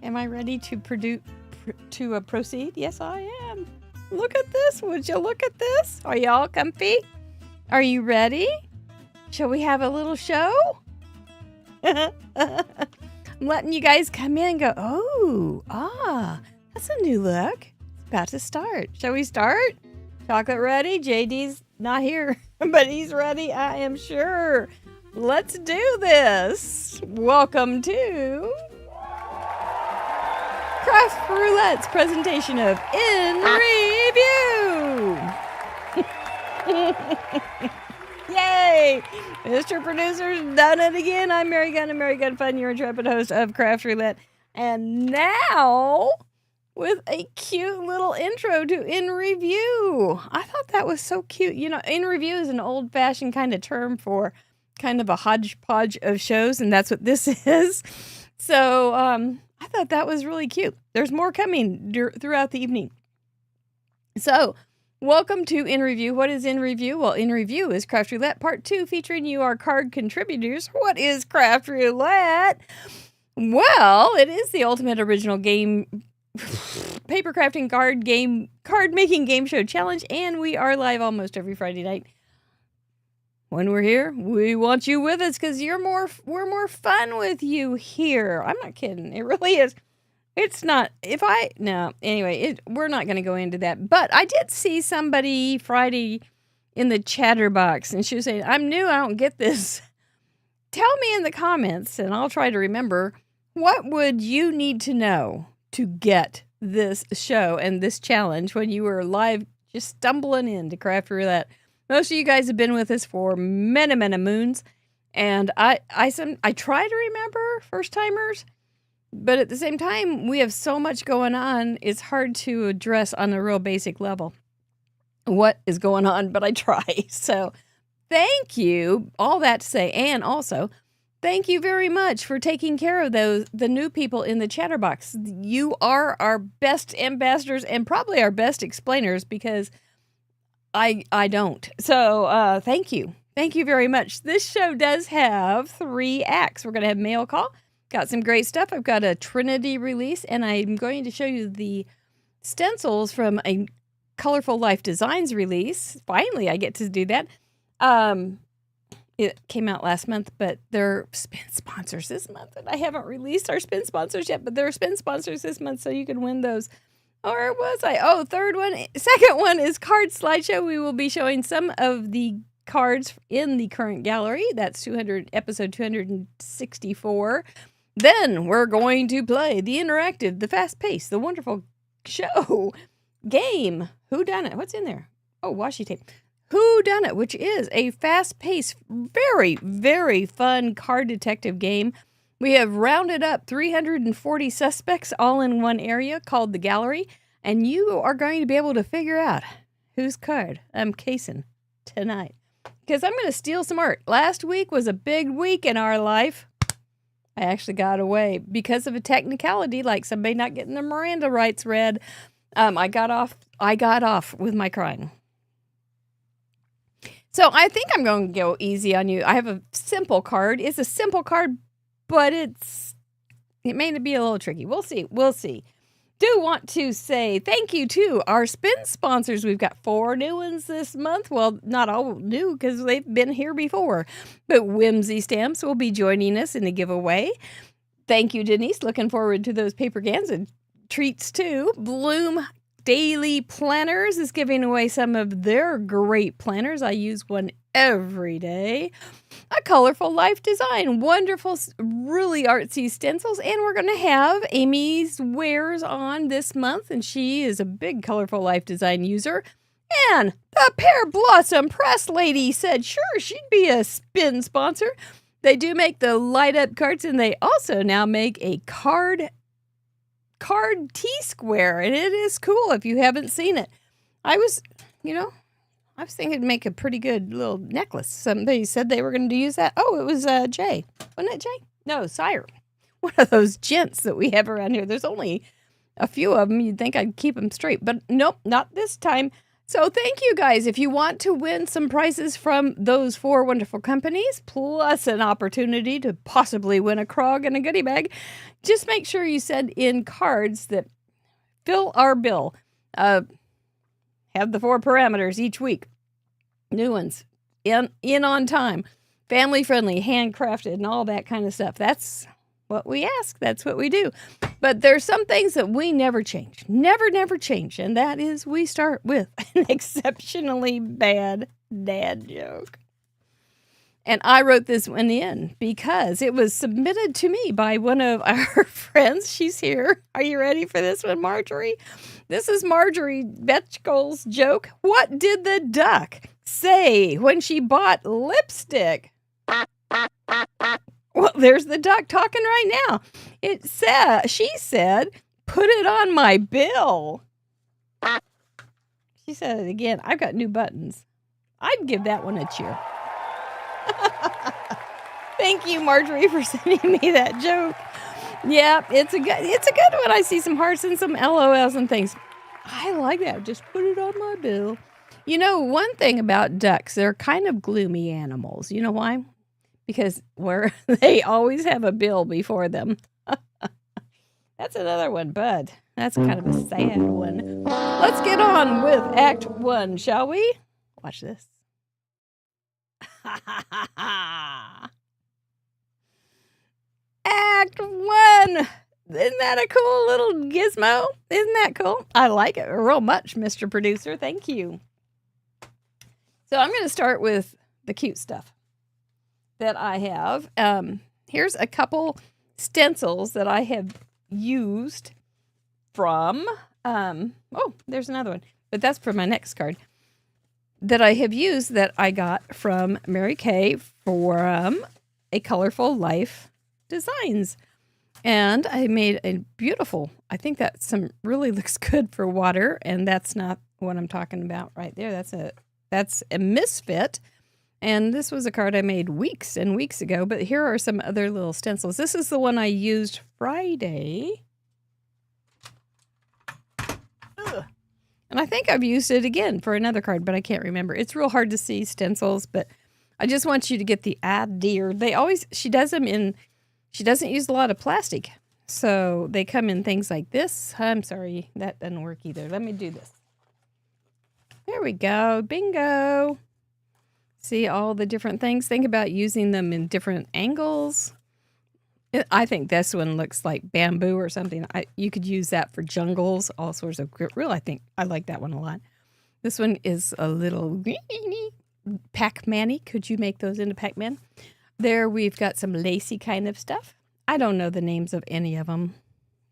Am I ready to proceed? Yes, I am. Look at this. Would you look at this? Are y'all comfy? Are you ready? Shall we have a little show? I'm letting you guys come in and go, that's a new look. It's about to start. Shall we start? Chocolate ready? JD's not here, but he's ready, I am sure. Let's do this. Welcome to Craft Roulette's presentation of In Review. Yay! Mr. Producer's done it again. I'm Mary Gunn Fun, your intrepid host of Craft Roulette. And now, with a cute little intro to In Review. I thought that was so cute. You know, In Review is an old-fashioned kind of term for kind of a hodgepodge of shows, and that's what this is. So, I thought that was really cute. There's more coming throughout the evening. So, welcome to In Review. What is In Review? Well, In Review is Craft Roulette Part 2 featuring you, our card contributors. What is Craft Roulette? Well, it is the ultimate original game, paper crafting card making game show challenge, and we are live almost every Friday night. When we're here, we want you with us because we're more fun with you here. I'm not kidding. It really is. It's not. Anyway, we're not going to go into that. But I did see somebody Friday in the chatter box, and she was saying, I'm new, I don't get this. Tell me in the comments, and I'll try to remember, what would you need to know to get this show and this challenge when you were live just stumbling into Craft Roulette? Most of you guys have been with us for many, many moons, and I try to remember first-timers, but at the same time, we have so much going on, it's hard to address on a real basic level what is going on, but I try. So thank you, all that to say, and also thank you very much for taking care of the new people in the chatterbox. You are our best ambassadors and probably our best explainers because I don't. So thank you. Thank you very much. This show does have 3 acts. We're going to have mail call. Got some great stuff. I've got a Trinity release, and I'm going to show you the stencils from a Colorful Life Designs release. Finally, I get to do that. It came out last month, but they're spin sponsors this month, and I haven't released our spin sponsors yet, but they're spin sponsors this month, so you can win those. Or was I? Oh, second one is card slideshow. We will be showing some of the cards in the current gallery. That's episode 264. Then we're going to play the interactive, the fast-paced, the wonderful show game, Whodunit. What's in there? Oh, washi tape. Whodunit, which is a fast-paced, very, very fun card detective game. We have rounded up 340 suspects all in one area called the gallery, and you are going to be able to figure out whose card I'm casing tonight. Because I'm going to steal some art. Last week was a big week in our life. I actually got away because of a technicality, like somebody not getting their Miranda rights read. I got off with my crying. So I think I'm going to go easy on you. I have a simple card. It's a simple card, but it may be a little tricky. We'll see. Do want to say thank you to our spin sponsors. We've got 4 new ones this month. Well, not all new because they've been here before. But Whimsy Stamps will be joining us in the giveaway. Thank you, Denise. Looking forward to those paper cans and treats too. Bloom Daily Planners is giving away some of their great planners. I use one every day. A Colorful Life Design, wonderful, really artsy stencils, and we're going to have Amy's wares on this month, and she is a big Colorful Life Design user. And the Pear Blossom Press Lady said, sure, she'd be a spin sponsor. They do make the light up cards, and they also now make a card T-square, and it is cool if you haven't seen it. I was thinking it'd make a pretty good little necklace. Somebody said they were going to use that. Oh, it was Jay. Wasn't it Jay? No, Sire. One of those gents that we have around here. There's only a few of them. You'd think I'd keep them straight, but nope, not this time. So thank you guys. If you want to win some prizes from those 4 wonderful companies, plus an opportunity to possibly win a Krog and a goodie bag, just make sure you send in cards that fill our bill. Have the 4 parameters each week. New ones. In on time. Family friendly, handcrafted, and all that kind of stuff. That's what we ask. That's what we do. But there's some things that we never change. Never change. And that is we start with an exceptionally bad dad joke. And I wrote this one in because it was submitted to me by one of our friends. She's here. Are you ready for this one, Marjorie? This is Marjorie Betchkol's joke. What did the duck say when she bought lipstick? Well, there's the duck talking right now. She said, put it on my bill. She said it again. I've got new buttons. I'd give that one a cheer. Thank you, Marjorie, for sending me that joke. Yeah, it's a good one. I see some hearts and some LOLs and things. I like that. Just put it on my bill. You know, one thing about ducks, they're kind of gloomy animals. You know why? Because they always have a bill before them. That's another one, bud. That's kind of a sad one. Let's get on with Act 1, shall we? Watch this. Act 1. Isn't that a cool little gizmo? Isn't that cool? I like it real much, Mr. Producer. Thank you. So I'm going to start with the cute stuff that I have. Here's a couple stencils that I have used from, there's another one, but that's for my next card, that I have used that I got from Mary Kay for A Colorful Life Designs. And I made a beautiful, I think that really looks good for water, and that's not what I'm talking about right there. That's a misfit. And this was a card I made weeks and weeks ago, but here are some other little stencils. This is the one I used Friday. Ugh. And I think I've used it again for another card, but I can't remember. It's real hard to see stencils, but I just want you to get the idea. She doesn't use a lot of plastic. So they come in things like this. I'm sorry, that doesn't work either. Let me do this. There we go. Bingo. See all the different things. Think about using them in different angles. I think this one looks like bamboo or something. You could use that for jungles, all sorts of I think I like that one a lot. This one is a little Pac-Man-y. Could you make those into Pac-Man? There we've got some lacy kind of stuff. I don't know the names of any of them.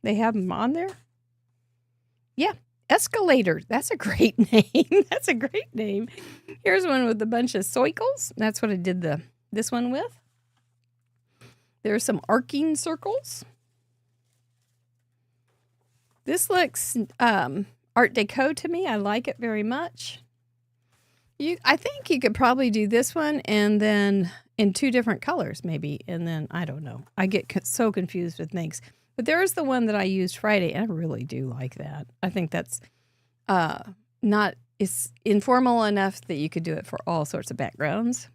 They have them on there? Yeah. Escalator. That's a great name. That's a great name. Here's one with a bunch of circles. That's what I did this one with. There's some arcing circles. This looks Art Deco to me. I like it very much. I think you could probably do this one and then in 2 different colors maybe. And then, I don't know. I get so confused with things. But there's the one that I used Friday, and I really do like that. I think that's it's informal enough that you could do it for all sorts of backgrounds.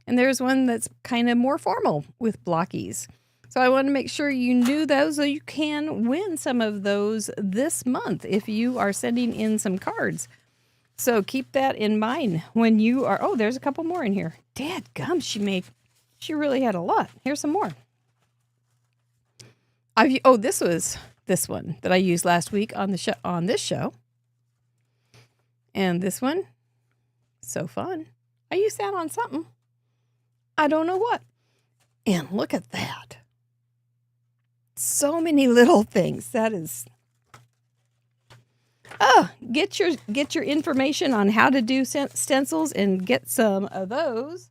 And there's one that's kind of more formal with blockies. So I want to make sure you knew those so you can win some of those this month if you are sending in some cards. So keep that in mind when you are... Oh, there's a couple more in here. Dadgum, she really had a lot. Here's some more. This was this one that I used last week on this show. And this one, so fun. I used that on something. I don't know what. And look at that. So many little things. That is... Oh, get your information on how to do stencils and get some of those.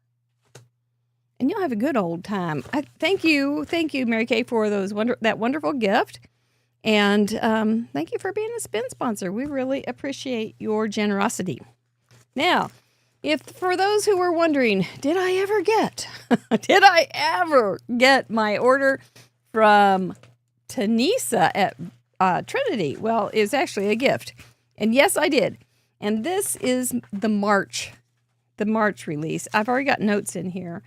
And you'll have a good old time. Thank you, Mary Kay, for that wonderful gift. And thank you for being a spin sponsor. We really appreciate your generosity. Now, for those who were wondering, did I ever get my order from Tanisa at Trinity? Well, it's actually a gift. And yes, I did. And this is the March release. I've already got notes in here,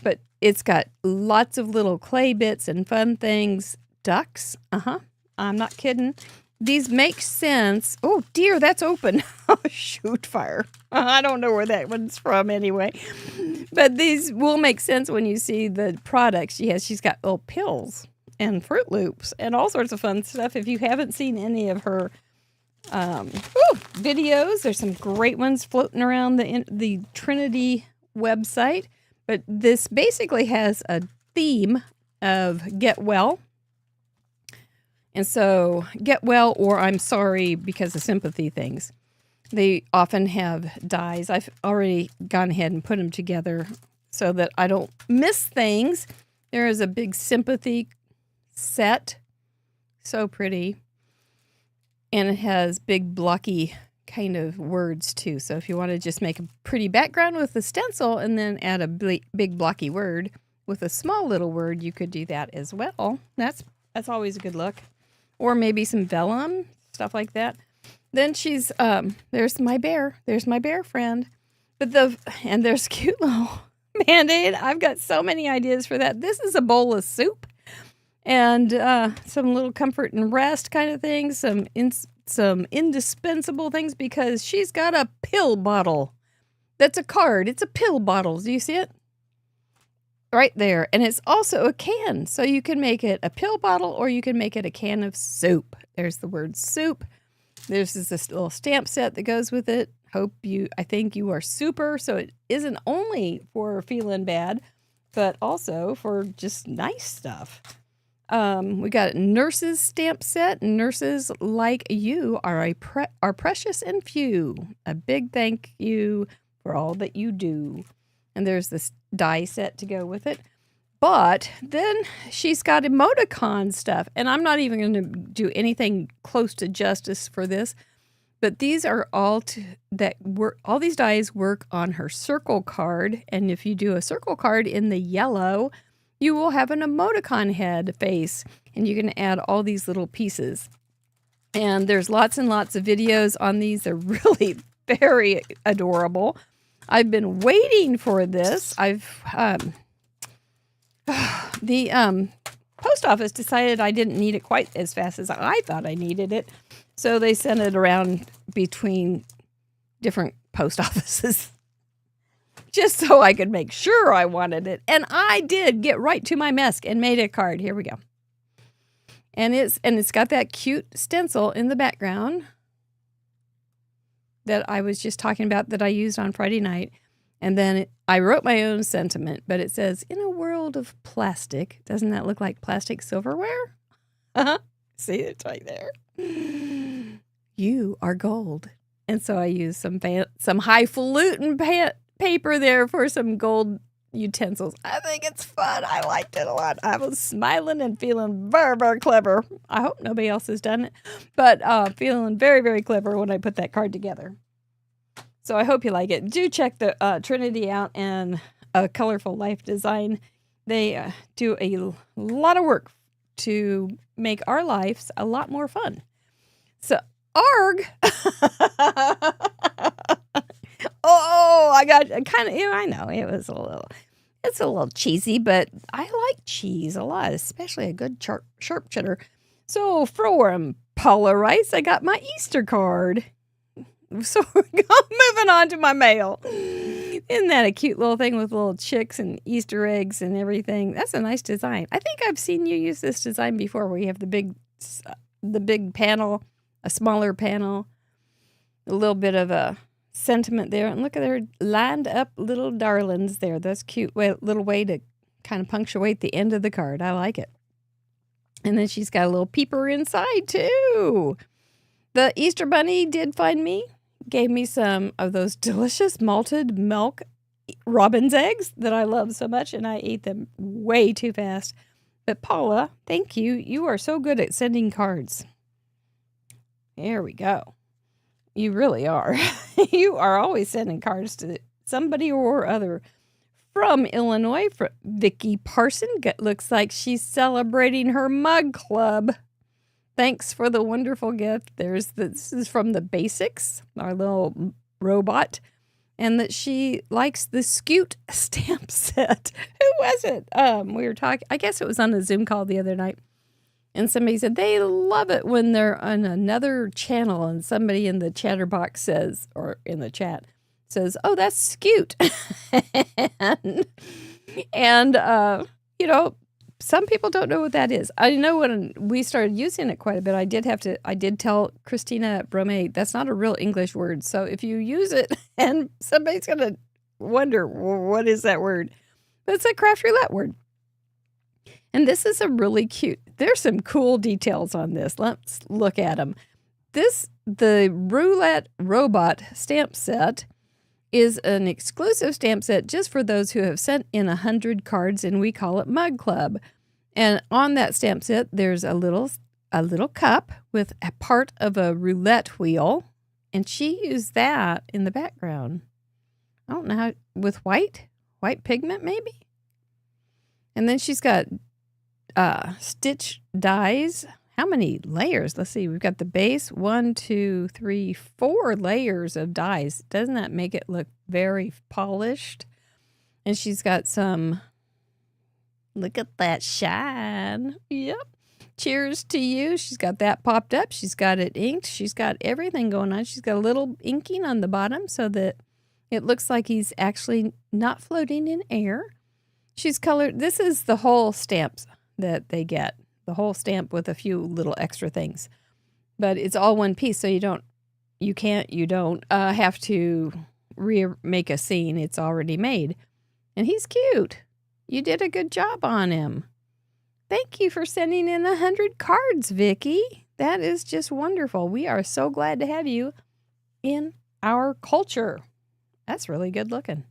but it's got lots of little clay bits and fun things. Ducks. I'm not kidding. These make sense. Oh, dear, that's open. Oh, shoot, fire. I don't know where that one's from anyway. But these will make sense when you see the products she has. She's got little pills and Fruit Loops and all sorts of fun stuff. If you haven't seen any of her videos, there's some great ones floating around the Trinity website. But this basically has a theme of get well. And so get well or I'm sorry because of sympathy things. They often have dies. I've already gone ahead and put them together so that I don't miss things. There is a big sympathy set. So pretty. And it has big blocky kind of words too. So if you want to just make a pretty background with the stencil and then add a big blocky word with a small little word, you could do that as well. That's always a good look. Or maybe some vellum, stuff like that. Then she's, there's my bear. There's my bear friend. And there's cute little Band-Aid. I've got so many ideas for that. This is a bowl of soup. And some little comfort and rest kind of things. Some indispensable things because she's got a pill bottle. That's a card. It's a pill bottle. Do you see it? Right there. And it's also a can. So you can make it a pill bottle or you can make it a can of soup. There's the word soup. There's this little stamp set that goes with it. I think you are super. So it isn't only for feeling bad, but also for just nice stuff. We got a nurses stamp set. Nurses like you are precious and few. A big thank you for all that you do. And there's this die set to go with it. But then she's got emoticon stuff. And I'm not even going to do anything close to justice for this. But these are all these dies work on her circle card. And if you do a circle card in the yellow, you will have an emoticon head face. And you can add all these little pieces. And there's lots and lots of videos on these. They're really very adorable. I've been waiting for this. The post office decided I didn't need it quite as fast as I thought I needed it. So they sent it around between different post offices just so I could make sure I wanted it. And I did get right to my mess and made a card. Here we go. And it's got that cute stencil in the background that I was just talking about that I used on Friday night. And then I wrote my own sentiment, but it says, in a world of plastic, doesn't that look like plastic silverware? See, it's right there. You are gold. And so I used some highfalutin paper there for some gold utensils. I think it's fun. I liked it a lot. I was smiling and feeling very, very clever. I hope nobody else has done it, but feeling very, very clever when I put that card together. So I hope you like it. Do check the Trinity out and Colorful Life Design. They do a lot of work to make our lives a lot more fun. So, arg! Oh, I got kind of, I know, it's a little cheesy, but I like cheese a lot, especially a good sharp cheddar. So, from Paula Rice, I got my Easter card. So we're moving on to my mail. Isn't that a cute little thing with little chicks and Easter eggs and everything? That's a nice design. I think I've seen you use this design before where you have the big panel, a smaller panel, a little bit of a sentiment there. And look at her lined up little darlings there. That's cute. Little way to kind of punctuate the end of the card. I like it. And then she's got a little peeper inside too. The Easter Bunny did find me. Gave me some of those delicious malted milk robin's eggs that I love so much, and I ate them way too fast. But Paula, thank you. You are so good at sending cards. There we go. You really are. You are always sending cards to somebody or other. From Illinois, from Vicki Parson. Looks like she's celebrating her mug club. Thanks for the wonderful gift. This is from the Basics, our little robot, and that she likes the Scoot stamp set. Who was it? We were talking, I guess it was on a Zoom call the other night, and somebody said they love it when they're on another channel and somebody in the chatterbox says, or in the chat says, "Oh, that's Scoot." and you know, some people don't know what that is. I know when we started using it quite a bit, I did tell Christina Brome, that's not a real English word. So if you use it and somebody's going to wonder, what is that word? But it's a craft roulette word. And this is a really cute, there's some cool details on this. Let's look at them. The Roulette Robot stamp set is an exclusive stamp set just for those who have sent in 100 cards, and we call it Mug Club. And on that stamp set, there's a little cup with a part of a roulette wheel, and she used that in the background. I don't know how, with white pigment maybe. And then she's got stitch dies. How many layers? Let's see. We've got the base, 1, 2, 3, 4 layers of dies. Doesn't that make it look very polished? And she's got some, look at that shine. Yep. Cheers to you. She's got that popped up. She's got it inked. She's got everything going on. She's got a little inking on the bottom so that it looks like he's actually not floating in air. She's colored. This is the whole stamps that they get. The whole stamp with a few little extra things, but it's all one piece. So you don't have to remake a scene. It's already made, and he's cute. You did a good job on him. Thank you for sending in 100 cards, Vicky. That is just wonderful. We are so glad to have you in our culture. That's really good looking.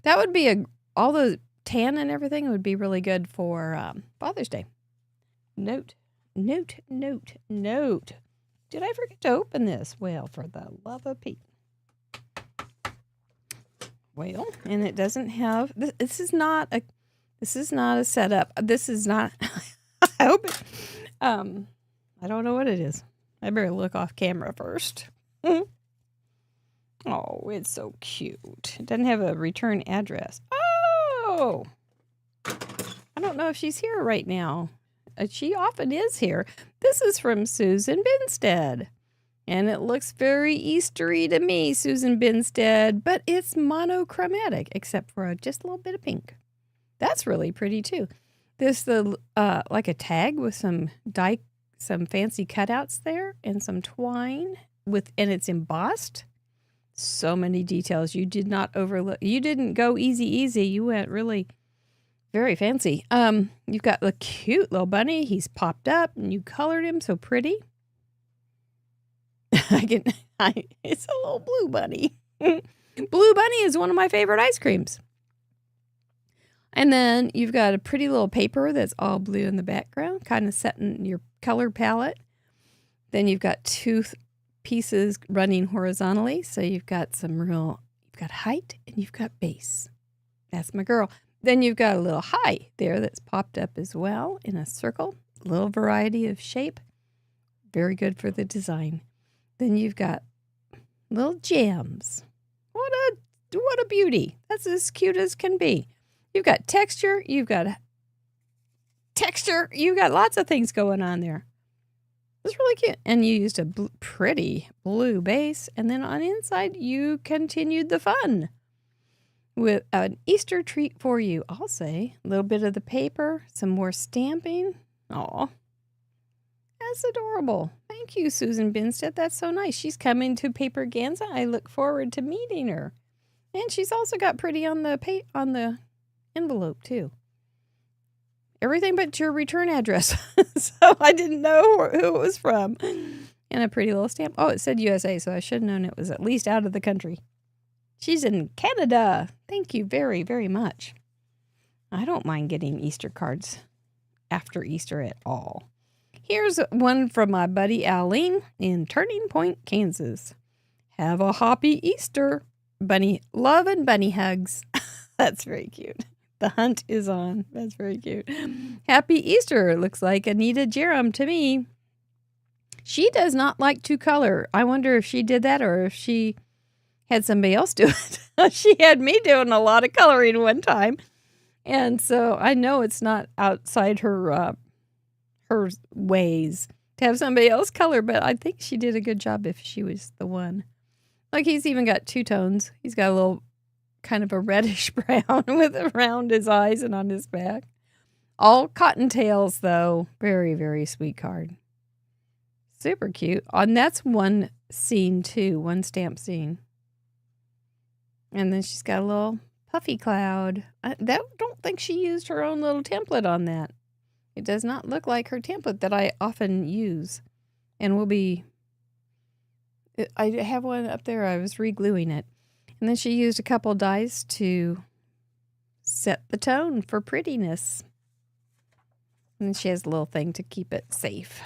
That would be all the tan and everything would be really good for Father's Day. Note. Did I forget to open this? Well, for the love of Pete. Well, and it doesn't have, this is not a setup. This is not, I hope it, I don't know what it is. I better look off camera first. Oh, it's so cute. It doesn't have a return address. Oh, I don't know if she's here right now. She often is here. This is from Susan Binstead. And it looks very Eastery to me, Susan Binstead, but it's monochromatic, except for just a little bit of pink. That's really pretty too. This like a tag with some fancy cutouts there and some twine and it's embossed. So many details. You did not overlook. You didn't go easy. You went really very fancy. You've got the cute little bunny. He's popped up and you colored him so pretty. It's a little blue bunny. Blue bunny is one of my favorite ice creams. And then you've got a pretty little paper that's all blue in the background, kind of setting your color palette. Then you've got two pieces running horizontally. So you've got you've got height and you've got base. That's my girl. Then you've got a little high there that's popped up as well in a circle. A little variety of shape. Very good for the design. Then you've got little gems. What a beauty. That's as cute as can be. You've got texture. You've got lots of things going on there. It's really cute. And you used a pretty blue base. And then on the inside, you continued the fun with an Easter treat for you. I'll say a little bit of the paper, some more stamping. Aw, that's adorable. Thank you, Susan Binstead. That's so nice. She's coming to Paper Ganza. I look forward to meeting her. And she's also got pretty on the envelope too. Everything but your return address. So I didn't know who it was from. And a pretty little stamp. Oh, it said USA, so I should have known it was at least out of the country. She's in Canada. Thank you very, very much. I don't mind getting Easter cards after Easter at all. Here's one from my buddy Aline in Turning Point, Kansas. Have a happy Easter. Bunny love and bunny hugs. That's very cute. The hunt is on. That's very cute. Happy Easter. Looks like Anita Jerem to me. She does not like to color. I wonder if she did that or if she had somebody else do it. She had me doing a lot of coloring one time. And so I know it's not outside her ways to have somebody else color, but I think she did a good job if she was the one. Like, he's even got two tones. He's got a little kind of a reddish brown with around his eyes and on his back. All cottontails, though. Very, very sweet card. Super cute. And that's one scene, too. One stamp scene. And then she's got a little puffy cloud. I don't think she used her own little template on that. It does not look like her template that I often use. And will be... I have one up there. I was re-gluing it. And then she used a couple dies to set the tone for prettiness. And then she has a little thing to keep it safe.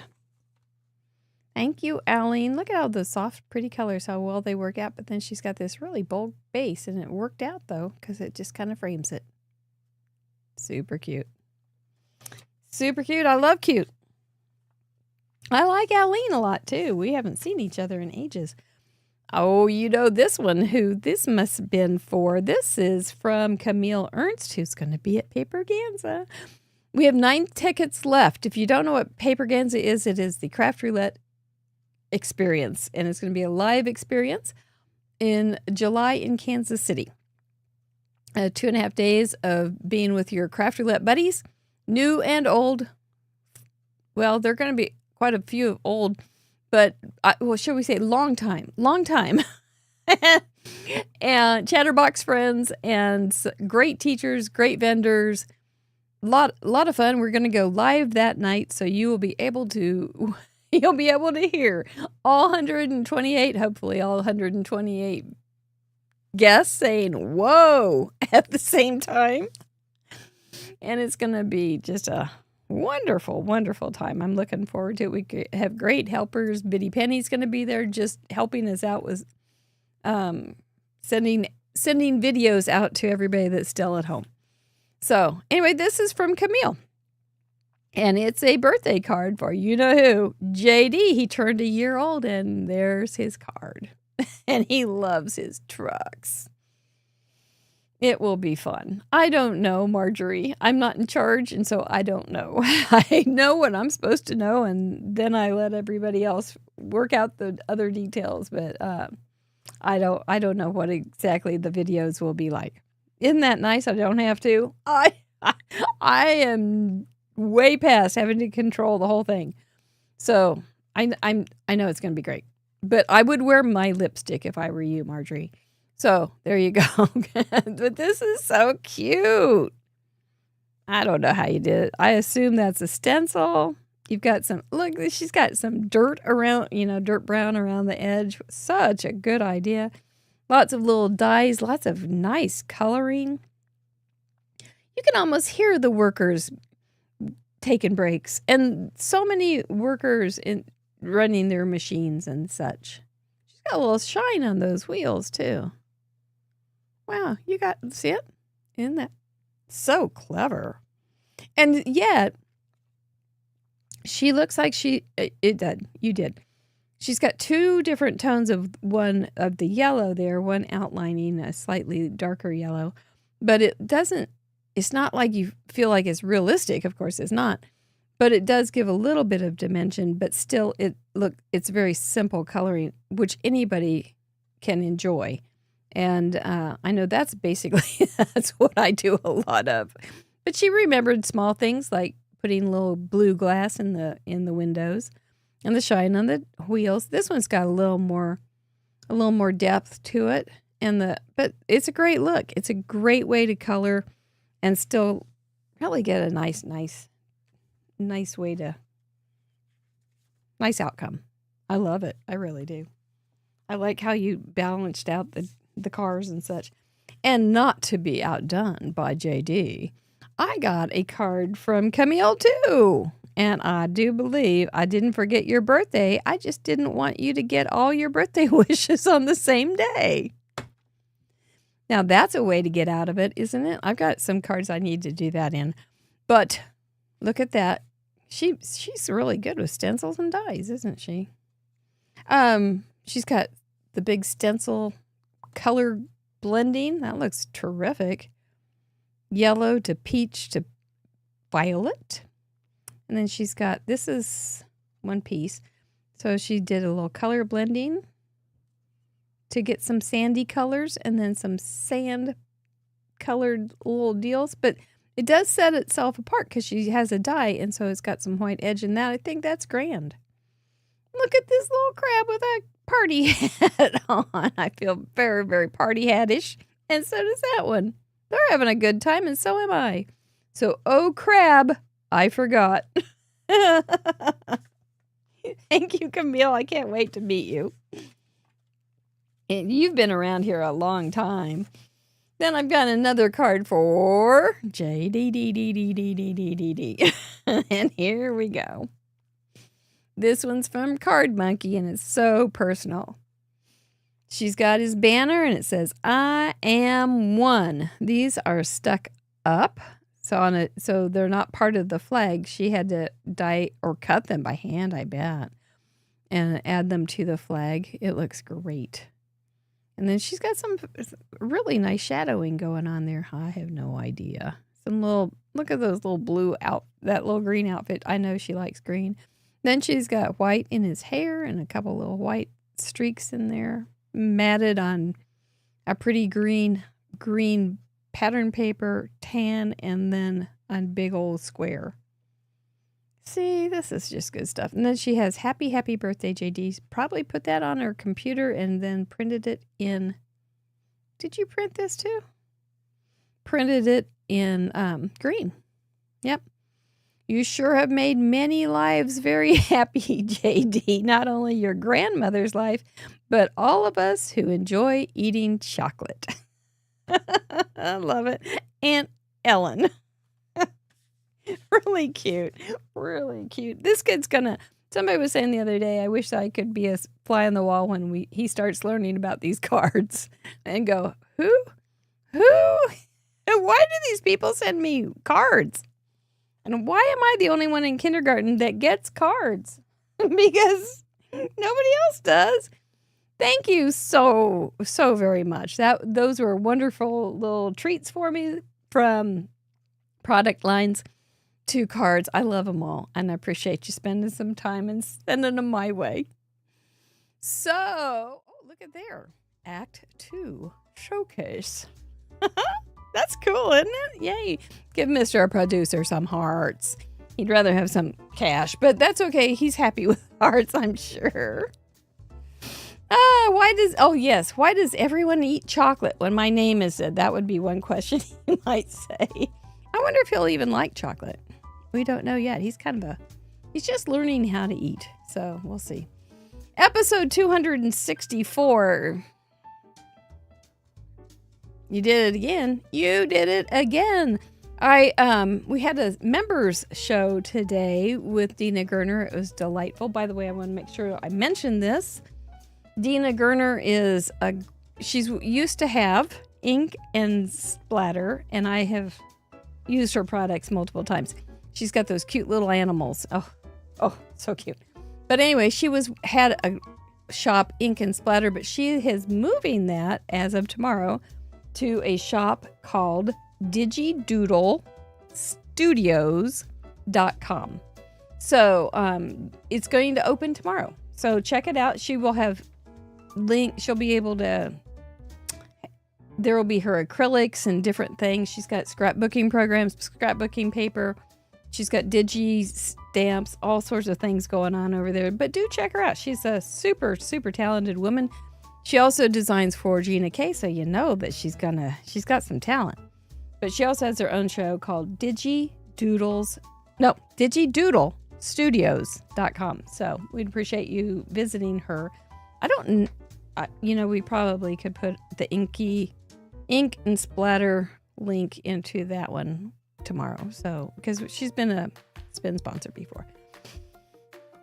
Thank you, Aline. Look at all the soft, pretty colors, how well they work out. But then she's got this really bold base. And it worked out, though, because it just kind of frames it. Super cute. Super cute. I love cute. I like Aline a lot, too. We haven't seen each other in ages. Oh, you know this one, who this must have been for. This is from Camille Ernst, who's going to be at Paperganza. We have 9 tickets left. If you don't know what Paperganza is, it is the Craft Roulette experience. And it's going to be a live experience in July in Kansas City. 2.5 days of being with your Craft Roulette buddies, new and old. Well, they're going to be quite a few old, but, shall we say long time. And Chatterbox friends and great teachers, great vendors, lot of fun. We're going to go live that night, so you'll be able to hear all 128, hopefully all 128 guests saying, whoa, at the same time. And it's going to be just a wonderful, wonderful time. I'm looking forward to it. We have great helpers. Biddy Penny's going to be there just helping us out with sending videos out to everybody that's still at home. So anyway, this is from Camille. And it's a birthday card for you-know-who. JD, he turned a year old, and there's his card. And he loves his trucks. It will be fun. I don't know, Marjorie. I'm not in charge, and so I don't know. I know what I'm supposed to know, and then I let everybody else work out the other details. But I don't know what exactly the videos will be like. Isn't that nice? I don't have to. I am way past having to control the whole thing. So I know it's going to be great. But I would wear my lipstick if I were you, Marjorie. So there you go. But this is so cute. I don't know how you did it. I assume that's a stencil. You've got look, she's got some dirt around, dirt brown around the edge. Such a good idea. Lots of little dies, lots of nice coloring. You can almost hear the workers taking breaks. And so many workers running their machines and such. She's got a little shine on those wheels, too. Wow, see it? Isn't that so clever? And yet, she looks like you did. She's got 2 different tones of one of the yellow there, one outlining a slightly darker yellow. But it's not like you feel like it's realistic. Of course, it's not. But it does give a little bit of dimension, but still, it's very simple coloring, which anybody can enjoy. And I know that's what I do a lot of. But she remembered small things like putting a little blue glass in the windows and the shine on the wheels. This one's got a little more depth to it, but it's a great look. It's a great way to color and still really get a nice outcome. I love it. I really do. I like how you balanced out the cars and such. And not to be outdone by JD, I got a card from Camille too. And I do believe I didn't forget your birthday. I just didn't want you to get all your birthday wishes on the same day. Now that's a way to get out of it, isn't it? I've got some cards I need to do that in. But look at that. She's really good with stencils and dies, isn't she? She's got the big stencil color blending. That looks terrific. Yellow to peach to violet. And then she's got, this is one piece. So she did a little color blending to get some sandy colors and then some sand colored little deals. But it does set itself apart because she has a die, and so it's got some white edge in that. I think that's grand. Look at this little crab with a party hat on. I feel very, very party hat-ish. And so does that one. They're having a good time, and so am I. So, oh, crab, I forgot. Thank you, Camille. I can't wait to meet you. And you've been around here a long time. Then I've got another card for JDDDDDDDD. And here we go. This one's from Card Monkey, and it's so personal. She's got his banner, and it says, I am one. These are stuck up. So they're not part of the flag. She had to dye or cut them by hand, I bet, and add them to the flag. It looks great. And then she's got some really nice shadowing going on there. I have no idea. Some little, look at those little that little green outfit. I know she likes green. Then she's got white in his hair and a couple little white streaks in there, matted on a pretty green pattern paper, tan, and then a big old square. See, this is just good stuff. And then she has happy, happy birthday, JD. Probably put that on her computer and then printed it in. Did you print this too? Printed it in green. Yep. You sure have made many lives very happy, JD. Not only your grandmother's life, but all of us who enjoy eating chocolate. I love it. Aunt Ellen. Really cute. Really cute. This kid's somebody was saying the other day, I wish I could be a fly on the wall when he starts learning about these cards and go, who? Why do these people send me cards? And why am I the only one in kindergarten that gets cards? Because nobody else does. Thank you so very much. Those were wonderful little treats for me, from product lines to cards. I love them all, and I appreciate you spending some time and sending them my way. So, oh, look at there. Act 2 Showcase. That's cool, isn't it? Yay. Give Mr. Producer some hearts. He'd rather have some cash, but that's okay. He's happy with hearts, I'm sure. Why does everyone eat chocolate when my name is said? That would be one question he might say. I wonder if he'll even like chocolate. We don't know yet. He's just learning how to eat. So we'll see. Episode 264. You did it again. You did it again. We had a members show today with Dina Gerner. It was delightful. By the way, I want to make sure I mention this. Dina Gerner she's used to have ink and splatter, and I have used her products multiple times. She's got those cute little animals. Oh, so cute. But anyway, she had a shop, Ink and Splatter, but she is moving that as of tomorrow to a shop called digidoodlestudios.com. So it's going to open tomorrow. So check it out. She will have she'll be able to, there will be her acrylics and different things. She's got scrapbooking programs, scrapbooking paper. She's got digi stamps, all sorts of things going on over there. But do check her out. She's a super, super talented woman. She also designs for Gina K, so you know that she's got some talent. But she also has her own show called digidoodlestudios.com. So we'd appreciate you visiting her. We probably could put the ink and splatter link into that one tomorrow. So, because she's been a spin sponsor before.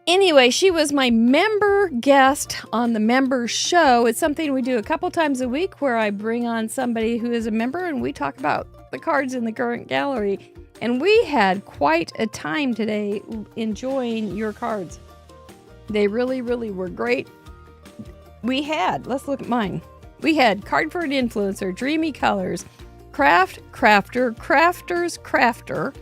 Anyway, she was my member guest on the member show. It's something we do a couple times a week where I bring on somebody who is a member and we talk about the cards in the current gallery. And we had quite a time today enjoying your cards. They really, really were great. Let's look at mine. We had Card for an Influencer, Dreamy Colors, Craft, Crafter, Crafters, Crafter,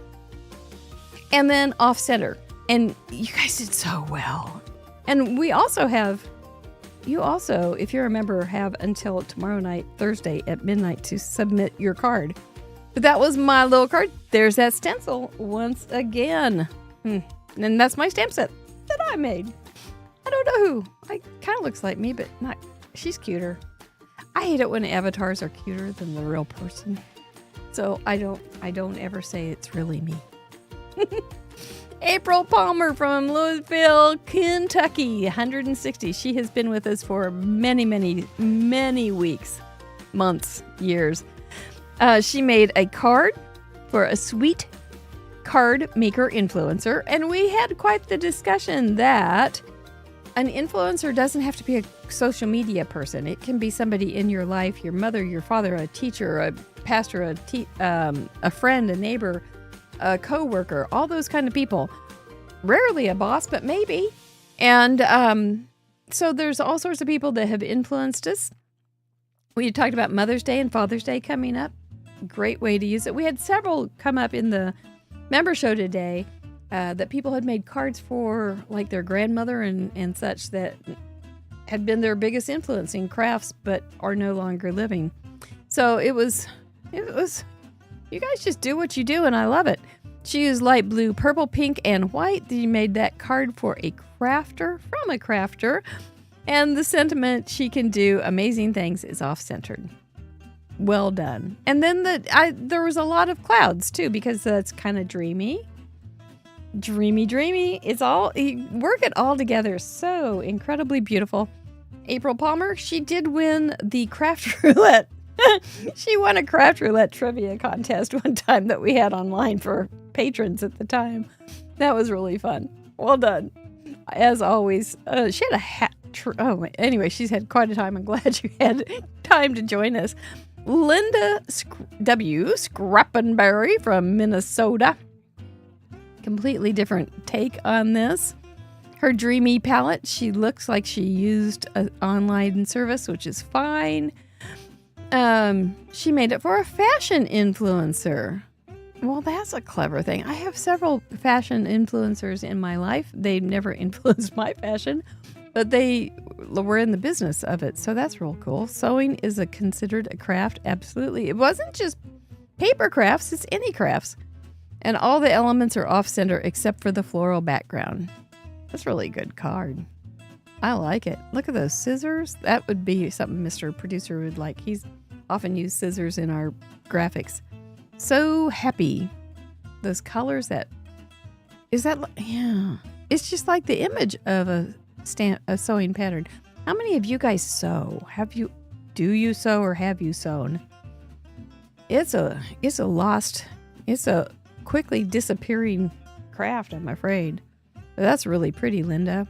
and then Off Center. And you guys did so well. And we also have, if you're a member, have until tomorrow night, Thursday at midnight, to submit your card. But that was my little card. There's that stencil once again. And that's my stamp set that I made. I don't know who. I kind of looks like me, but not. She's cuter. I hate it when avatars are cuter than the real person. So I don't ever say it's really me. April Palmer from Louisville, Kentucky, 160. She has been with us for many, many, many weeks, months, years. She made a card for a sweet card maker influencer, and we had quite the discussion that an influencer doesn't have to be a social media person. It can be somebody in your life, your mother, your father, a teacher, a pastor, a friend, a neighbor, a coworker, all those kind of people. Rarely a boss, but maybe. And so there's all sorts of people that have influenced us. We talked about Mother's Day and Father's Day coming up. Great way to use it. We had several come up in the member show today that people had made cards for, like their grandmother and such, that had been their biggest influence in crafts but are no longer living. So it was you guys just do what you do, and I love it. She used light blue, purple, pink, and white. She made that card for a crafter from a crafter. And the sentiment, she can do amazing things, is off-centered. Well done. And then there was a lot of clouds too, because that's kind of dreamy. Dreamy. You work it all together. So incredibly beautiful. April Palmer, she did win the Craft Roulette. She won a Craft Roulette trivia contest one time that we had online for patrons at the time. That was really fun. Well done. As always, she had a hat. Anyway, she's had quite a time. I'm glad you had time to join us. Linda W. Scrappenberry from Minnesota. Completely different take on this. Her dreamy palette, she looks like she used an online service, which is fine. She made it for a fashion influencer. Well, that's a clever thing. I have several fashion influencers in my life. They've never influenced my fashion, but they were in the business of it. So that's real cool. Sewing is considered a craft. Absolutely. It wasn't just paper crafts. It's any crafts. And all the elements are off center except for the floral background. That's a really good card. I like it. Look at those scissors. That would be something Mr. Producer would like. He's often used scissors in our graphics. So happy. Those colors yeah. It's just like the image of a sewing pattern. How many of you guys sew? Do you sew or have you sewn? It's a quickly disappearing craft, I'm afraid. But that's really pretty, Linda.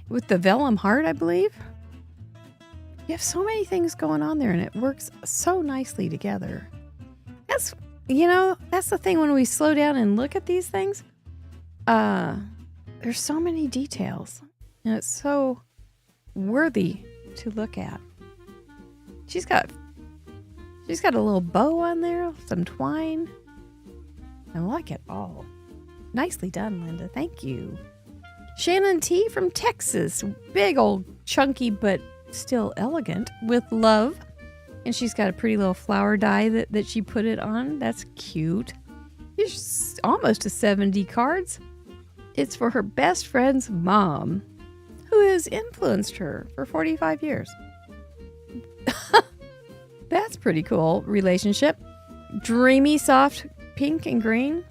With the vellum heart, I believe. You have so many things going on there, and it works so nicely together. That's the thing when we slow down and look at these things. There's so many details, and it's so worthy to look at. She's got a little bow on there, some twine. I like it all. Nicely done, Linda. Thank you. Shannon T. from Texas. Big old chunky but still elegant with love. And she's got a pretty little flower die that she put it on. That's cute. It's almost a 70 cards. It's for her best friend's mom, who has influenced her for 45 years. That's pretty cool relationship. Dreamy, soft pink and green.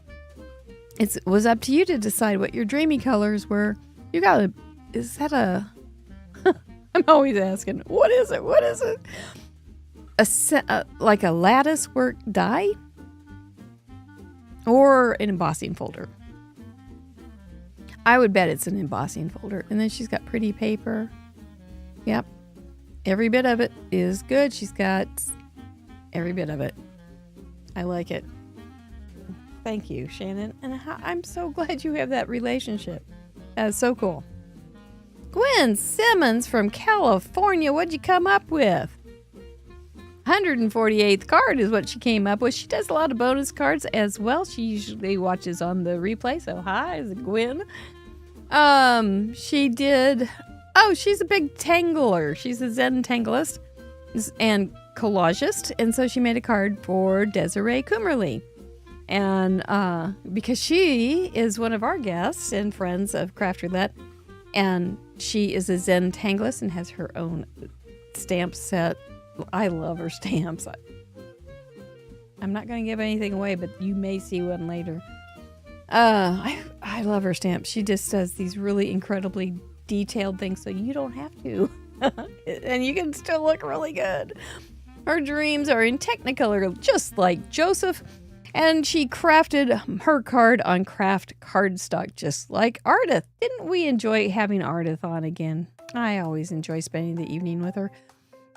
It was up to you to decide what your dreamy colors were. Is that I'm always asking, what is it? What is it? Like a lattice work die? Or an embossing folder? I would bet it's an embossing folder. And then she's got pretty paper. Yep. Every bit of it is good. She's got every bit of it. I like it. Thank you, Shannon. And I'm so glad you have that relationship. That's so cool. Gwen Simmons from California, what'd you come up with? 148th card is what she came up with. She does a lot of bonus cards as well. She usually watches on the replay. So hi, is it Gwen? She did. Oh, she's a big tangler. She's a Zen tanglist and collagist, and so she made a card for Desiree Coomerly. And because she is one of our guests and friends of Craft Roulette, and she is a Zen tanglist and has her own stamp set. I love her stamps. I'm not going to give anything away, but you may see one later. I love her stamps. She just does these really incredibly detailed things, so you don't have to. And you can still look really good. Her dreams are in Technicolor, just like Joseph. And she crafted her card on craft cardstock, just like Ardith. Didn't we enjoy having Ardith on again? I always enjoy spending the evening with her.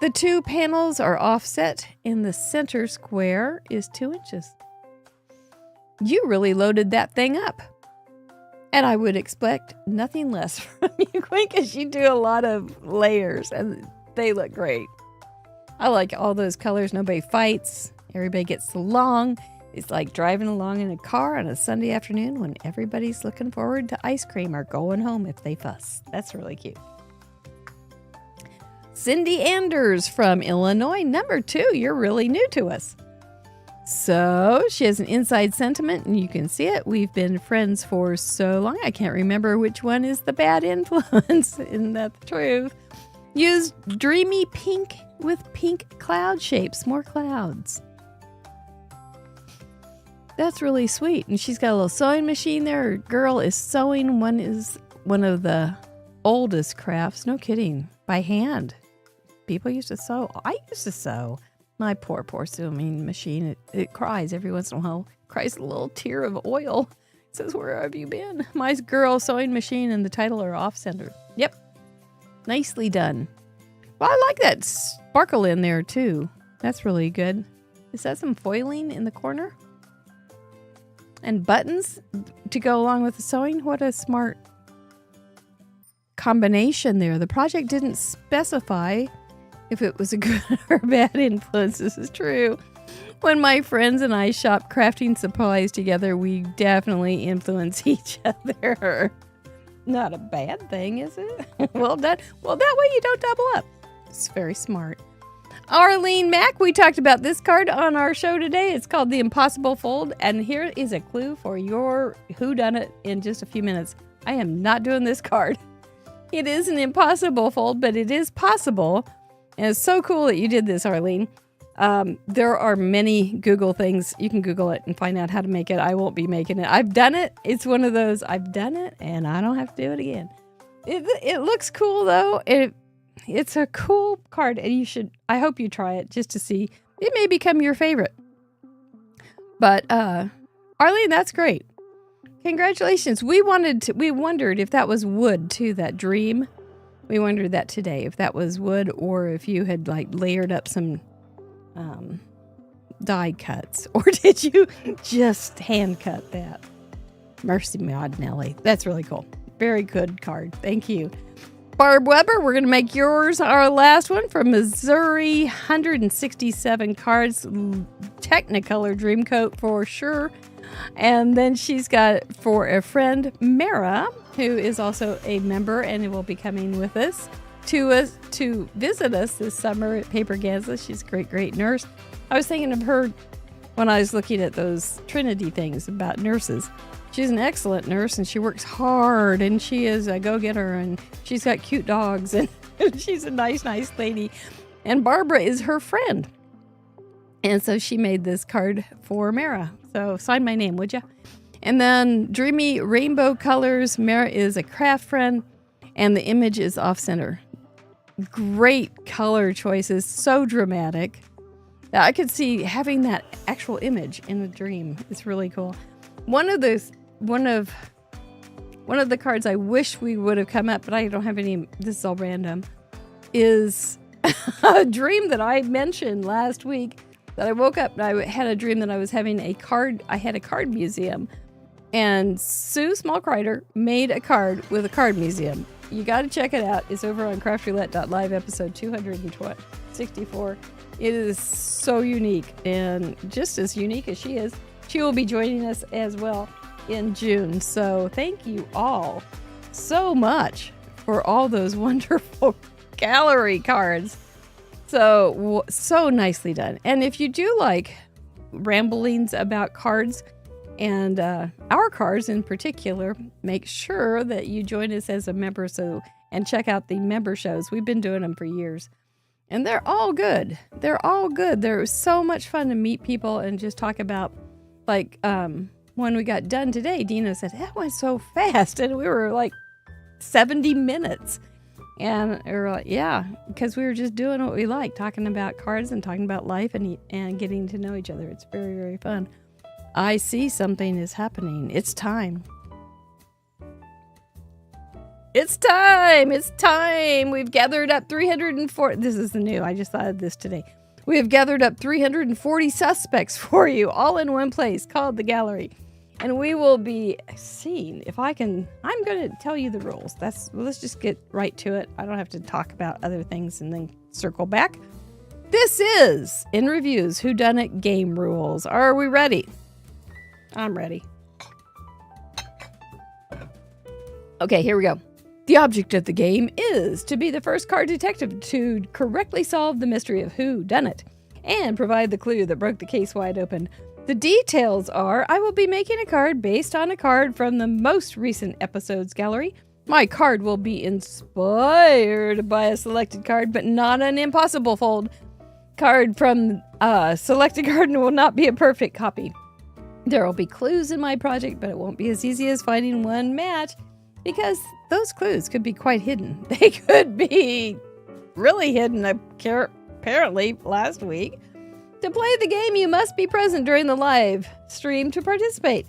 The two panels are offset, and the center square is 2 inches. You really loaded that thing up. And I would expect nothing less from you, Queen, because you do a lot of layers, and they look great. I like all those colors. Nobody fights. Everybody gets along. It's like driving along in a car on a Sunday afternoon when everybody's looking forward to ice cream or going home if they fuss. That's really cute. Cindy Anders from Illinois, number 2. You're really new to us. So she has an inside sentiment, and you can see it. We've been friends for so long, I can't remember which one is the bad influence. Isn't that the truth? Use dreamy pink with pink cloud shapes, more clouds. That's really sweet. And she's got a little sewing machine there. Her girl is sewing. One is one of the oldest crafts. No kidding. By hand. People used to sew. I used to sew. My poor sewing machine. It cries every once in a while. Cries a little tear of oil. It says, where have you been? My girl sewing machine and the title are off center. Yep. Nicely done. Well, I like that sparkle in there too. That's really good. Is that some foiling in the corner? And buttons to go along with the sewing. What a smart combination there. The project didn't specify if it was a good or bad influence. This is true. When my friends and I shop crafting supplies together, we definitely influence each other. Not a bad thing, is it? Well done. Well, that way you don't double up. It's very smart. Arlene Mack, we talked about this card on our show today. It's called The Impossible Fold, and here is a clue for your Whodunit in just a few minutes. I am not doing this card. It is an impossible fold, but it is possible, and it's so cool that you did this, Arlene. There are many Google things. You can Google it and find out how to make it. I won't be making it. I've done it. It's one of those, I've done it, and I don't have to do it again. It looks cool, though. It's a cool card, and I hope you try it just to see. It may become your favorite. But, Arlene, that's great. Congratulations. We wondered if that was wood, too, that dream. We wondered that today, if that was wood or if you had, layered up some die cuts. Or did you just hand cut that? Mercy Maud Nelly. That's really cool. Very good card. Thank you. Barb Weber, we're going to make yours our last one from Missouri. 167 cards. Technicolor Dreamcoat for sure. And then she's got for a friend, Mara, who is also a member and will be coming with us to visit us this summer at Paper Gansla. She's a great, great nurse. I was thinking of her when I was looking at those Trinity things about nurses. She's an excellent nurse, and she works hard, and she is a go-getter, and she's got cute dogs, and she's a nice, nice lady. And Barbara is her friend. And so she made this card for Mara. So sign my name, would you? And then Dreamy Rainbow Colors. Mara is a craft friend, and the image is off-center. Great color choices, so dramatic. I could see having that actual image in a dream. It's really cool. One of the cards I wish we would have come up, but I don't have any. This is all random. Is a dream that I mentioned last week that I woke up and I had a dream that I was having I had a card museum. And Sue Smallkreider made a card with a card museum. You got to check it out. It's over on craftroulette.live, episode 264. It is so unique, and just as unique as she is, she will be joining us as well in June. So thank you all so much for all those wonderful gallery cards. So nicely done. And if you do like ramblings about cards, and our cards in particular, make sure that you join us as a member and check out the member shows. We've been doing them for years. And they're all good. They're all good. They're so much fun to meet people and just talk about, like, when we got done today, Dina said, that went so fast. And we were like 70 minutes. And we were like, yeah, because we were just doing what we like, talking about cards and talking about life and getting to know each other. It's very, very fun. I see something is happening. It's time. It's time. It's time. We've gathered up 340. This is the new. I just thought of this today. We have gathered up 340 suspects for you, all in one place, called the gallery. And we will be seeing if I can. I'm going to tell you the rules. Let's just get right to it. I don't have to talk about other things and then circle back. This is In Review's Whodunit game rules. Are we ready? I'm ready. Okay, here we go. The object of the game is to be the first card detective to correctly solve the mystery of whodunit and provide the clue that broke the case wide open. The details are, I will be making a card based on a card from the most recent episode's gallery. My card will be inspired by a selected card, but not an impossible fold. Card from a selected card will not be a perfect copy. There will be clues in my project, but it won't be as easy as finding one match because those clues could be quite hidden. They could be really hidden, apparently, last week. To play the game, you must be present during the live stream to participate.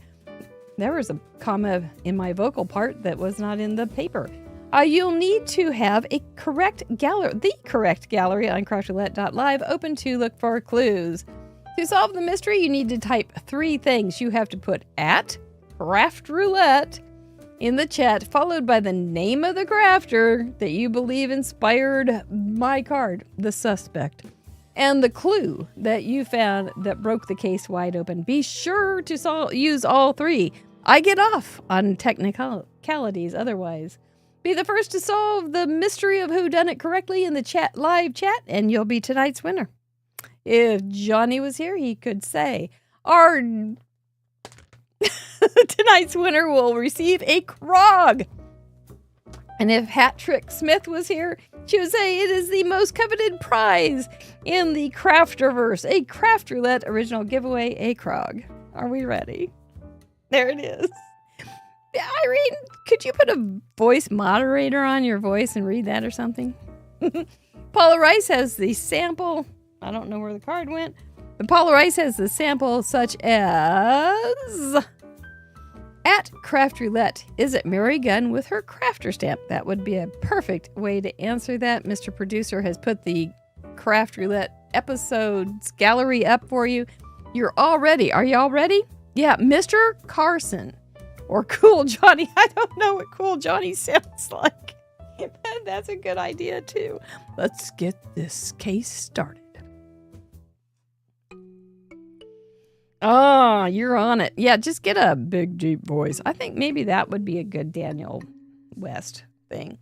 There was a comma in my vocal part that was not in the paper. You'll need to have the correct gallery on craftroulette.live open to look for clues. To solve the mystery, you need to type 3 things. You have to put @CraftRoulette in the chat, followed by the name of the crafter that you believe inspired my card, the suspect, and the clue that you found that broke the case wide open. Be sure to use all 3. I get off on technicalities otherwise. Be the first to solve the mystery of whodunit correctly in the live chat, and you'll be tonight's winner. If Johnny was here, he could say, our tonight's winner will receive a Krog. And if Hat Trick Smith was here, she would say it is the most coveted prize in the Crafterverse, a Craft Roulette original giveaway, a Krog. Are we ready? There it is. Irene, could you put a voice moderator on your voice and read that or something? Paula Rice has the sample. I don't know where the card went. But Paula Rice has the sample such as @CraftRoulette. Is it Mary Gunn with her crafter stamp? That would be a perfect way to answer that. Mr. Producer has put the Craft Roulette episodes gallery up for you. You're all ready. Are you all ready? Yeah, Mr. Carson or Cool Johnny. I don't know what Cool Johnny sounds like. That's a good idea too. Let's get this case started. Oh, you're on it. Yeah, just get a big, deep voice. I think maybe that would be a good Daniel West thing.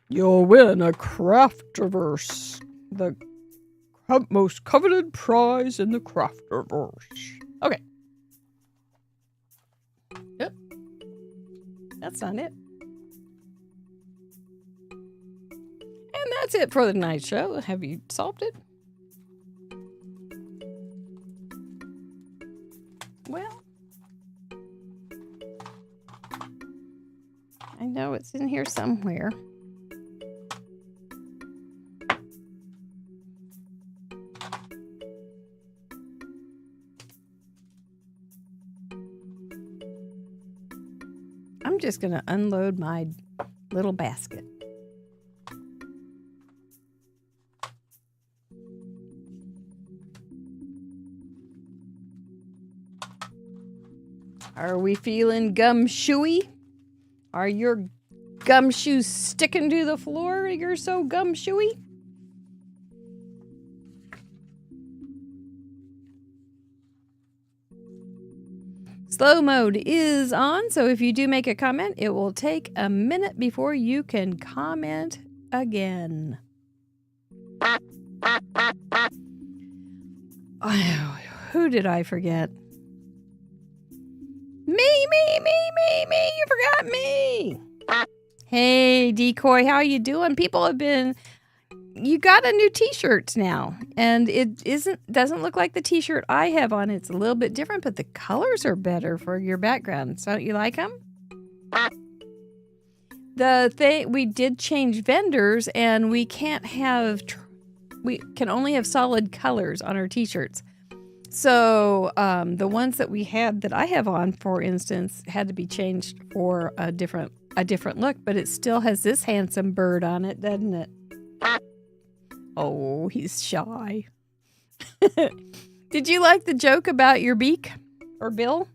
You'll win a Crafterverse, the most coveted prize in the Crafterverse. Okay. Yep. That's not it. And that's it for the night show. Have you solved it? Well, I know it's in here somewhere. I'm just going to unload my little basket. Are we feeling gumshoey? Are your gumshoes sticking to the floor? You're so gumshoey? Slow mode is on, so if you do make a comment, it will take a minute before you can comment again. Oh, who did I forget? Me, you forgot me. Hey, Decoy, how you doing? People have been... You got a new t-shirt now, and it doesn't look like the t-shirt I have on. It's a little bit different, but the colors are better for your background. So don't you like them? The thing, we did change vendors, and we can't have... we can only have solid colors on our t-shirts. So the ones that we had, that I have on, for instance, had to be changed for a different look, but it still has this handsome bird on it, doesn't it? Oh, he's shy. Did you like the joke about your beak or bill?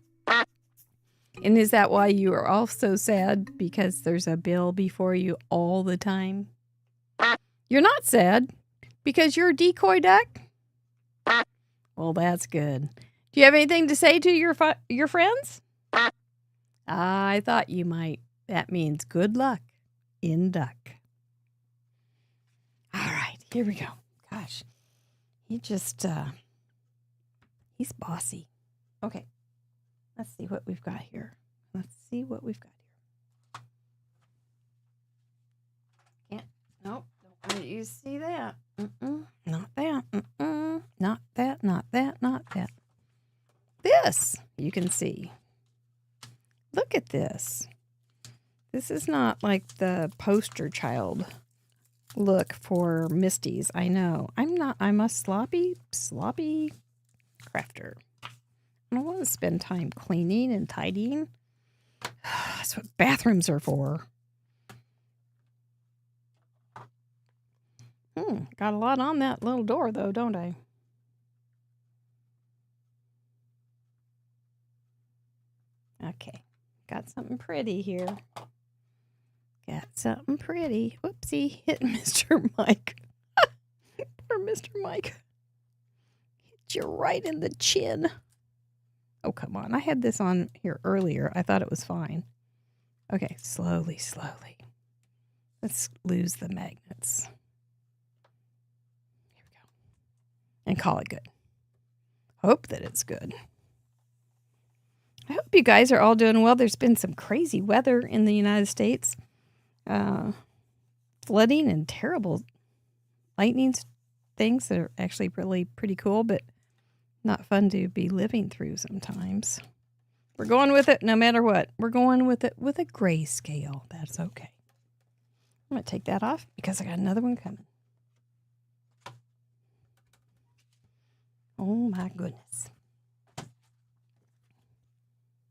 And is that why you are also sad because there's a bill before you all the time? You're not sad because you're a decoy duck? Well, that's good. Do you have anything to say to your friends? I thought you might. That means good luck in duck. All right, here we go. Gosh, he's bossy. Okay, let's see what we've got here. Can't, nope, don't want you to see that. Not that. Not that, not that, not that. This, you can see. Look at this. This is not like the poster child look for Misties. I know. I'm a sloppy crafter. I don't want to spend time cleaning and tidying. That's what bathrooms are for. Got a lot on that little door, though, don't I? Okay. Got something pretty here. Got something pretty. Whoopsie. Hit Mr. Mike. Poor Mr. Mike. Hit you right in the chin. Oh, come on. I had this on here earlier. I thought it was fine. Okay. Slowly. Let's lose the magnets. Here we go. And call it good. Hope that it's good. I hope you guys are all doing well. There's been some crazy weather in the United States. Flooding and terrible lightning things that are actually really pretty cool, but not fun to be living through sometimes. We're going with it no matter what. We're going with it with a grayscale. That's okay. I'm going to take that off because I got another one coming. Oh my goodness.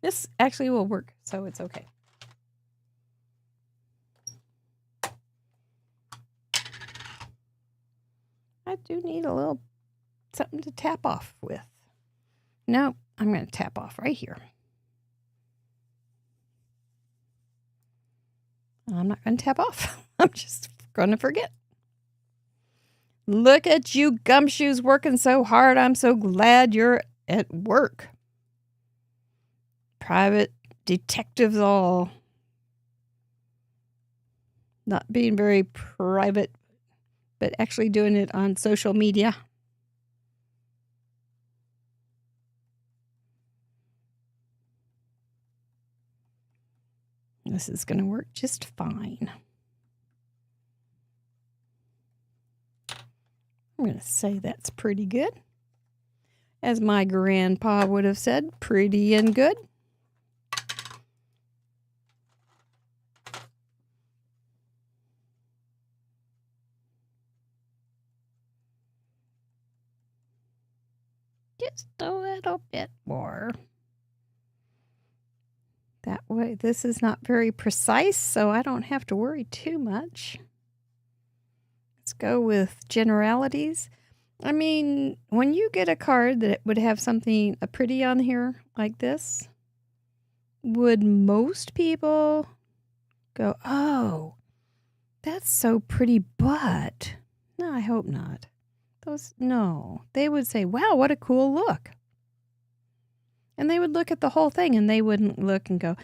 This actually will work, so it's okay. I do need a little something to tap off with. No, I'm going to tap off right here. I'm not going to tap off. I'm just going to forget. Look at you gumshoes working so hard. I'm so glad you're at work. Private detectives all. Not being very private, but actually doing it on social media. This is going to work just fine. I'm going to say that's pretty good. As my grandpa would have said, pretty and good. Just a little bit more. That way, this is not very precise, so I don't have to worry too much. Let's go with generalities. I mean, when you get a card that would have something pretty on here like this, would most people go, oh, that's so pretty, but no, I hope not. No, they would say, wow, what a cool look. And they would look at the whole thing and they wouldn't look and go,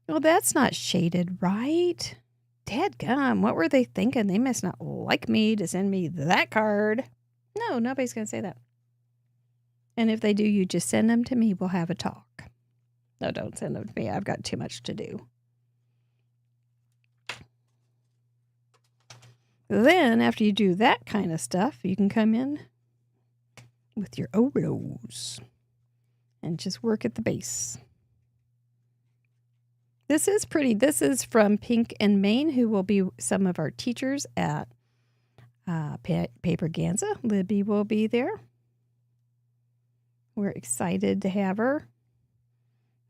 well, that's not shaded right. Dadgum, what were they thinking? They must not like me to send me that card. No, nobody's going to say that. And if they do, you just send them to me. We'll have a talk. No, don't send them to me. I've got too much to do. Then, after you do that kind of stuff, you can come in with your Oros and just work at the base. This is pretty. This is from Pink and Maine, who will be some of our teachers at Paper Ganza. Libby will be there. We're excited to have her.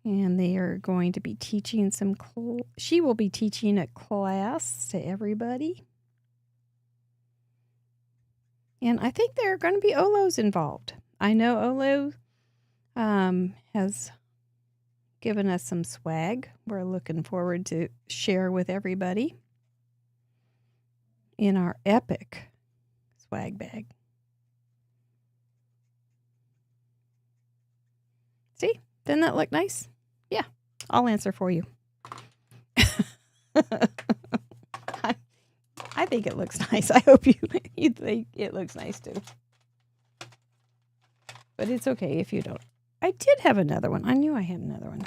And they are going to be teaching she will be teaching a class to everybody. And I think there are going to be Olos involved. I know Olo has given us some swag. We're looking forward to share with everybody in our epic swag bag. See? Doesn't that look nice? Yeah, I'll answer for you. I think it looks nice. I hope you think it looks nice too. But it's okay if you don't. I did have another one. I knew I had another one.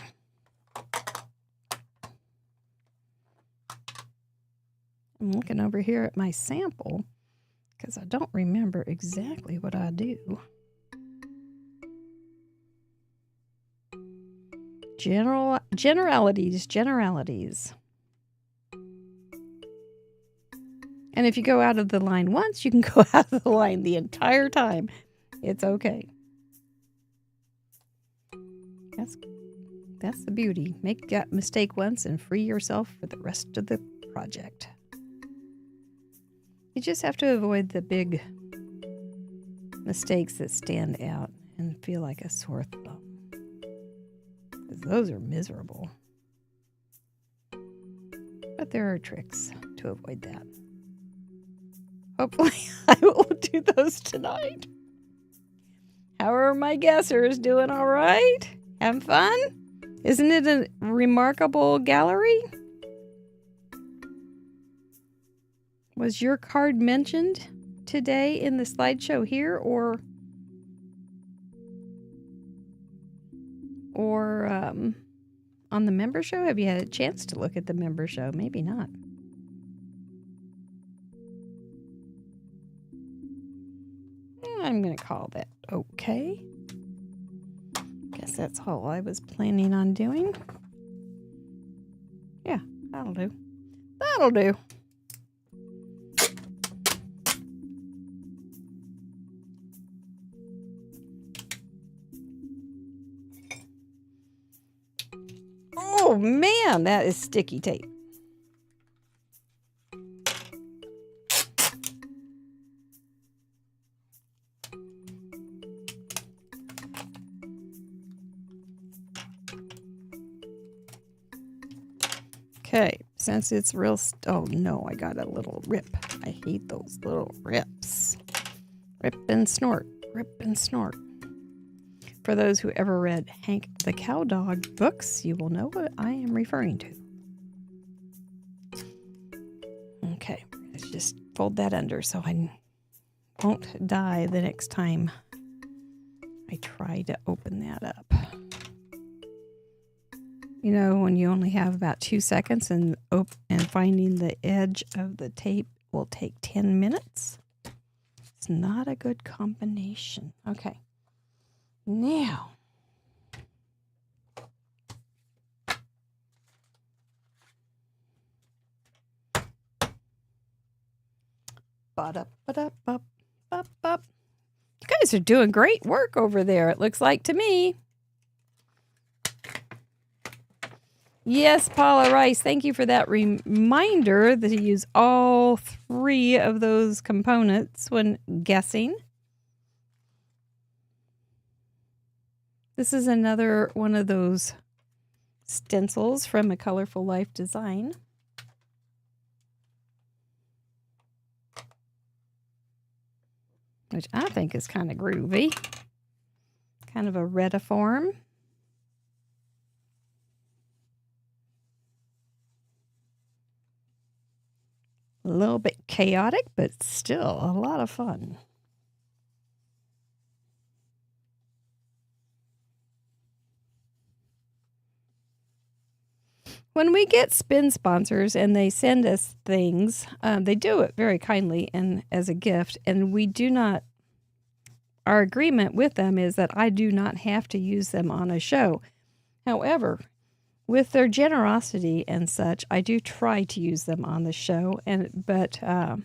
I'm looking over here at my sample because I don't remember exactly what I do. Generalities. And if you go out of the line once, you can go out of the line the entire time. It's okay. That's the beauty. Make that mistake once and free yourself for the rest of the project. You just have to avoid the big mistakes that stand out and feel like a sore thumb. Because those are miserable. But there are tricks to avoid that. Hopefully I will do those tonight. How are my guessers? Doing all right? Having fun? Isn't it a remarkable gallery? Was your card mentioned today in the slideshow here or on the member show? Have you had a chance to look at the member show? Maybe not. I'm going to call that okay. Guess that's all I was planning on doing. Yeah, that'll do. That'll do. Oh man, that is sticky tape. Okay, since it's real, oh no, I got a little rip. I hate those little rips. Rip and snort, rip and snort. For those who ever read Hank the Cowdog books, you will know what I am referring to. Okay, let's just fold that under so I won't die the next time I try to open that up. You know, when you only have about 2 seconds and finding the edge of the tape will take 10 minutes. It's not a good combination. Okay. Now, you guys are doing great work over there, it looks like to me. Yes, Paula Rice, thank you for that reminder that you use all 3 of those components when guessing. This is another one of those stencils from A Colorful Life Design. Which I think is kind of groovy. Kind of a retiform. A little bit chaotic, but still a lot of fun. When we get spin sponsors and they send us things, they do it very kindly and as a gift, and we do not, our agreement with them is that I do not have to use them on a show. However, with their generosity and such, I do try to use them on the show, but I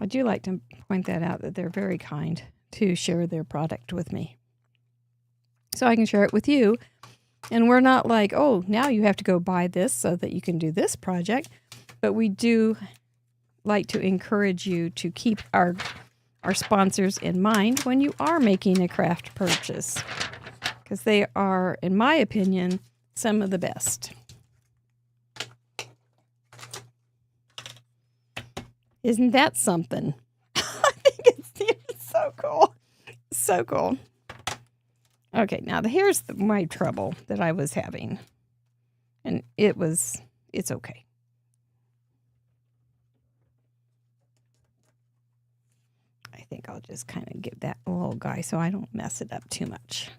do like to point that out, that they're very kind to share their product with me. So I can share it with you. And we're not like, oh, now you have to go buy this so that you can do this project. But we do like to encourage you to keep our sponsors in mind when you are making a craft purchase. Because they are, in my opinion, some of the best. Isn't that something? I think it's so cool. So cool. Okay, now here's my trouble that I was having. And it's okay. I think I'll just kind of give that little guy so I don't mess it up too much.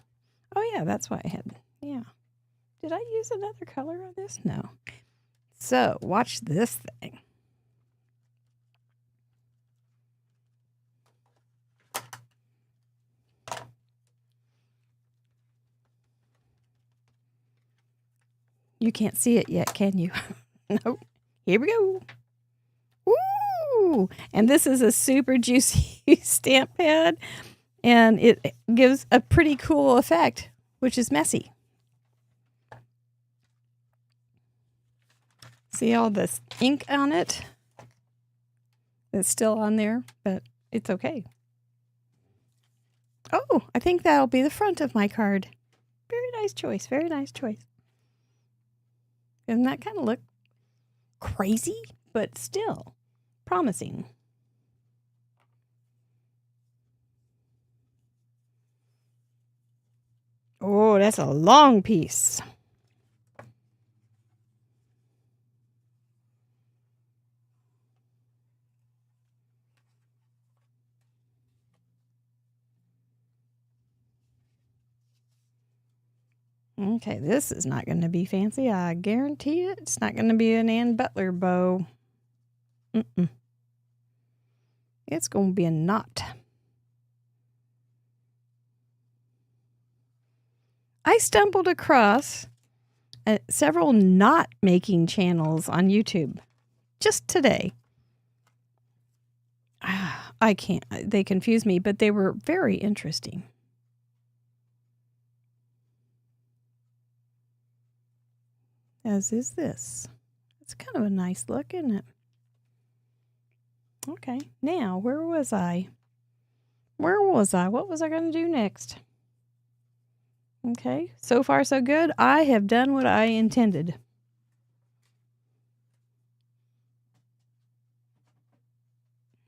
Oh yeah, that's why I had, yeah. Did I use another color on this? No. So, watch this thing. You can't see it yet, can you? Nope. Here we go. Woo! And this is a super juicy stamp pad, and it gives a pretty cool effect, which is messy. See all this ink on it? It's still on there, but it's okay. Oh, I think that'll be the front of my card. Very nice choice. Very nice choice. Doesn't that kind of look crazy, but still promising? Oh, that's a long piece. Okay, this is not going to be fancy. I guarantee it. It's not going to be an Ann Butler bow. It's going to be a knot. I stumbled across several knot making channels on YouTube just today. I can't. They confuse me, but they were very interesting. As is this. It's kind of a nice look, isn't it? Okay, now, where was I? What was I going to do next? Okay, so far so good. I have done what I intended.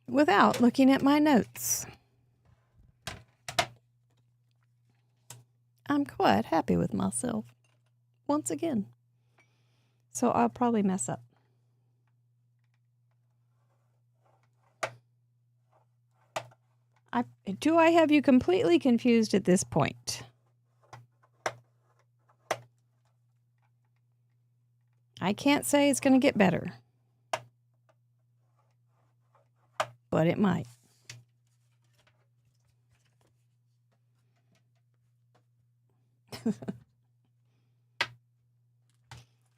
Without looking at my notes. I'm quite happy with myself. Once again. So I'll probably mess up. Do I have you completely confused at this point? I can't say it's going to get better. But it might.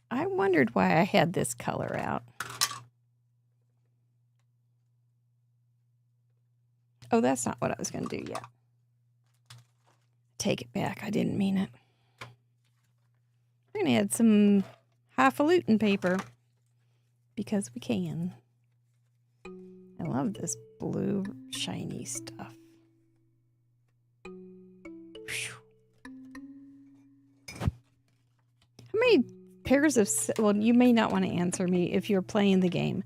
I wondered why I had this color out. Oh, that's not what I was going to do yet. Take it back. I didn't mean it. We're going to add some highfalutin paper because we can. I love this blue shiny stuff. pairs of, well, you may not want to answer me if you're playing the game,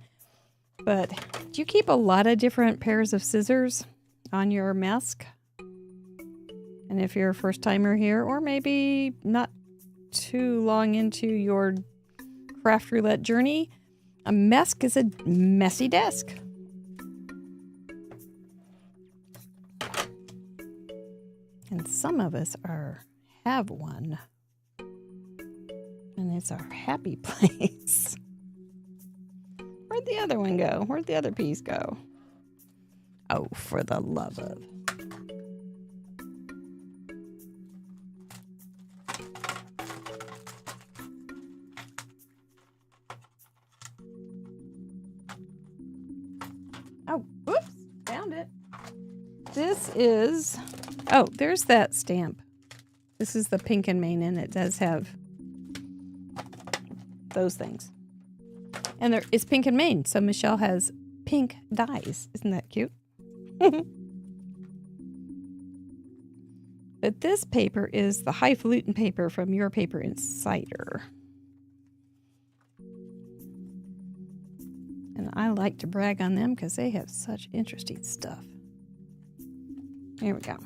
but do you keep a lot of different pairs of scissors on your mask? And if you're a first timer here, or maybe not too long into your craft roulette journey, a mask is a messy desk. And some of us have one. And it's our happy place. Where'd the other one go? Where'd the other piece go? Oh, for the love of. Oh, whoops, found it. This is, oh, there's that stamp. This is the pink and main, and it does have those things. And it's pink and main, so Michelle has pink dies. Isn't that cute? But this paper is the highfalutin paper from Your Paper Insider. And I like to brag on them because they have such interesting stuff. Here we go.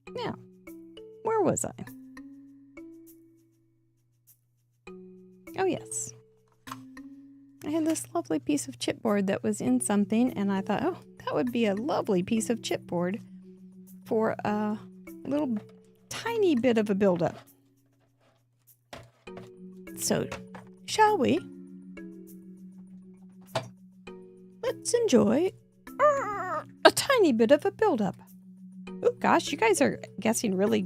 Now, where was I? Oh, yes. I had this lovely piece of chipboard that was in something, and I thought, oh, that would be a lovely piece of chipboard for a little tiny bit of a buildup. So, shall we? Let's enjoy a tiny bit of a buildup. Oh gosh, you guys are guessing really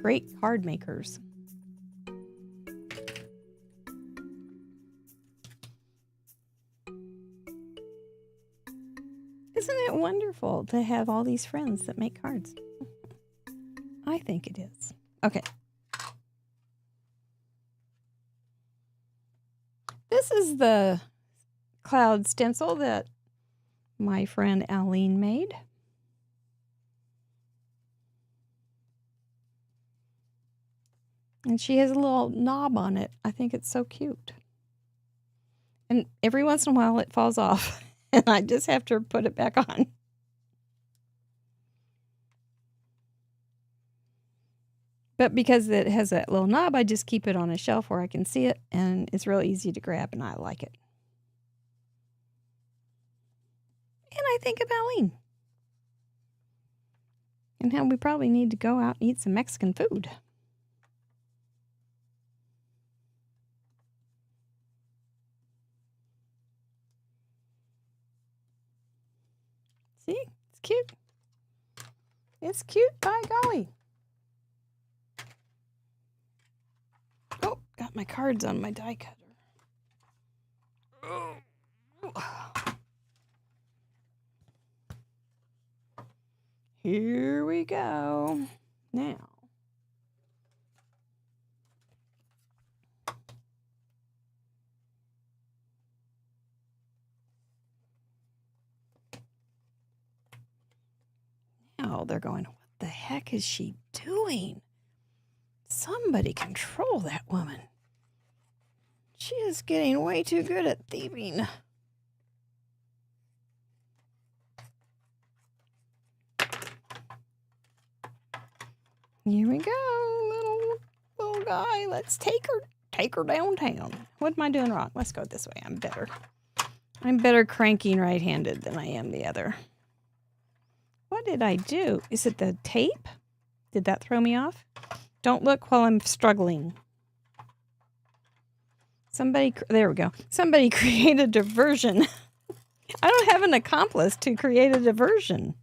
great card makers. Isn't it wonderful to have all these friends that make cards? I think it is. Okay. This is the cloud stencil that my friend Aline made. And she has a little knob on it. I think it's so cute. And every once in a while it falls off. And I just have to put it back on. But because it has that little knob, I just keep it on a shelf where I can see it. And it's real easy to grab, and I like it. And I think of Aline. And how we probably need to go out and eat some Mexican food. See? It's cute. It's cute, by golly. Oh, got my cards on my die cutter. Oh. Here we go. Now. Now they're going, what the heck is she doing? Somebody control that woman. She is getting way too good at thieving. Here we go, little guy. Let's take her downtown. What am I doing wrong? Let's go this way. I'm better cranking right-handed than I am the other. What did I do? Is it the tape? Did that throw me off? Don't look while I'm struggling. There we go. Somebody create a diversion. I don't have an accomplice to create a diversion.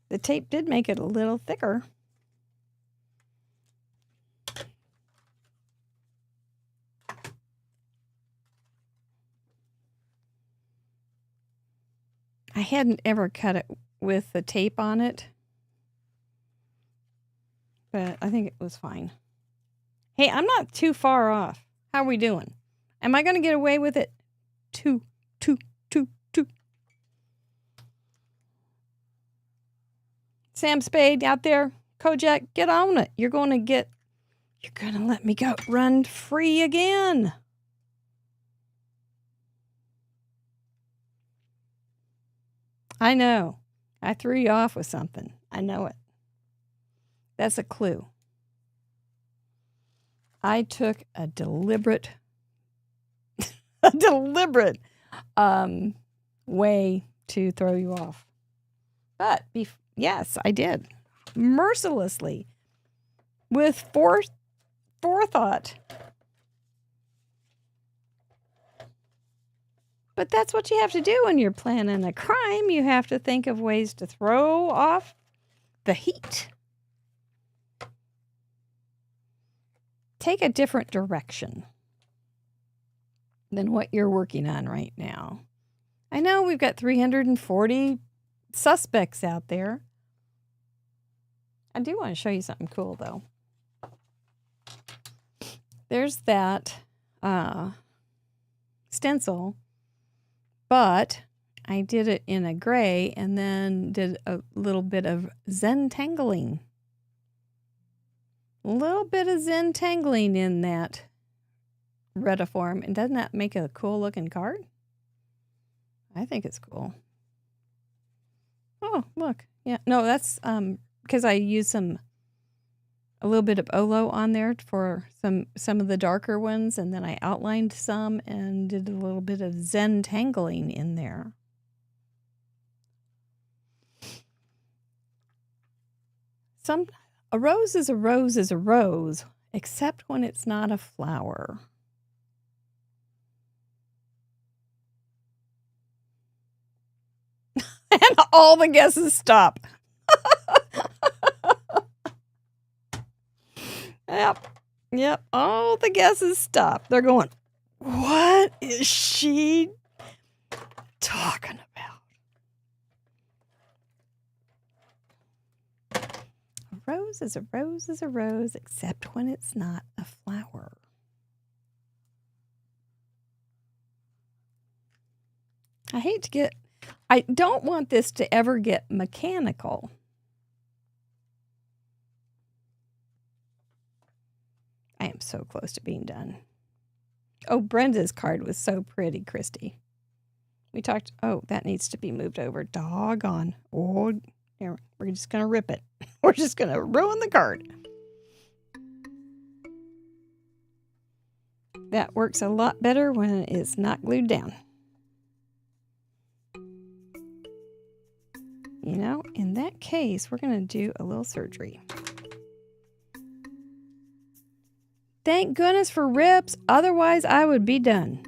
The tape did make it a little thicker. I hadn't ever cut it with the tape on it, but I think it was fine. Hey, I'm not too far off. How are we doing? Am I going to get away with it? Two. Sam Spade out there, Kojak, get on it. You're going to let me go run free again. I know. I threw you off with something. I know it. That's a clue. I took a deliberate way to throw you off. But yes, I did. Mercilessly. With forethought. But that's what you have to do when you're planning a crime. You have to think of ways to throw off the heat. Take a different direction than what you're working on right now. I know we've got 340 suspects out there. I do want to show you something cool, though. There's that stencil, but I did it in a gray and then did a little bit of Zentangling. A little bit of Zentangling in that retiform. And doesn't that make a cool looking card? I think it's cool. Oh, look. Yeah, no, that's because I used a little bit of Olo on there for some of the darker ones, and then I outlined some and did a little bit of Zentangling in there. A rose is a rose is a rose, except when it's not a flower. And all the guesses stop. Yep. All the guesses stop. They're going, what is she talking about? A rose is a rose is a rose, except when it's not a flower. I don't want this to ever get mechanical. I am so close to being done. Oh, Brenda's card was so pretty, Christy. We talked, that needs to be moved over. Doggone. Oh, here, we're just going to rip it. We're just going to ruin the card. That works a lot better when it's not glued down. You know, in that case, we're going to do a little surgery. Thank goodness for rips, otherwise I would be done.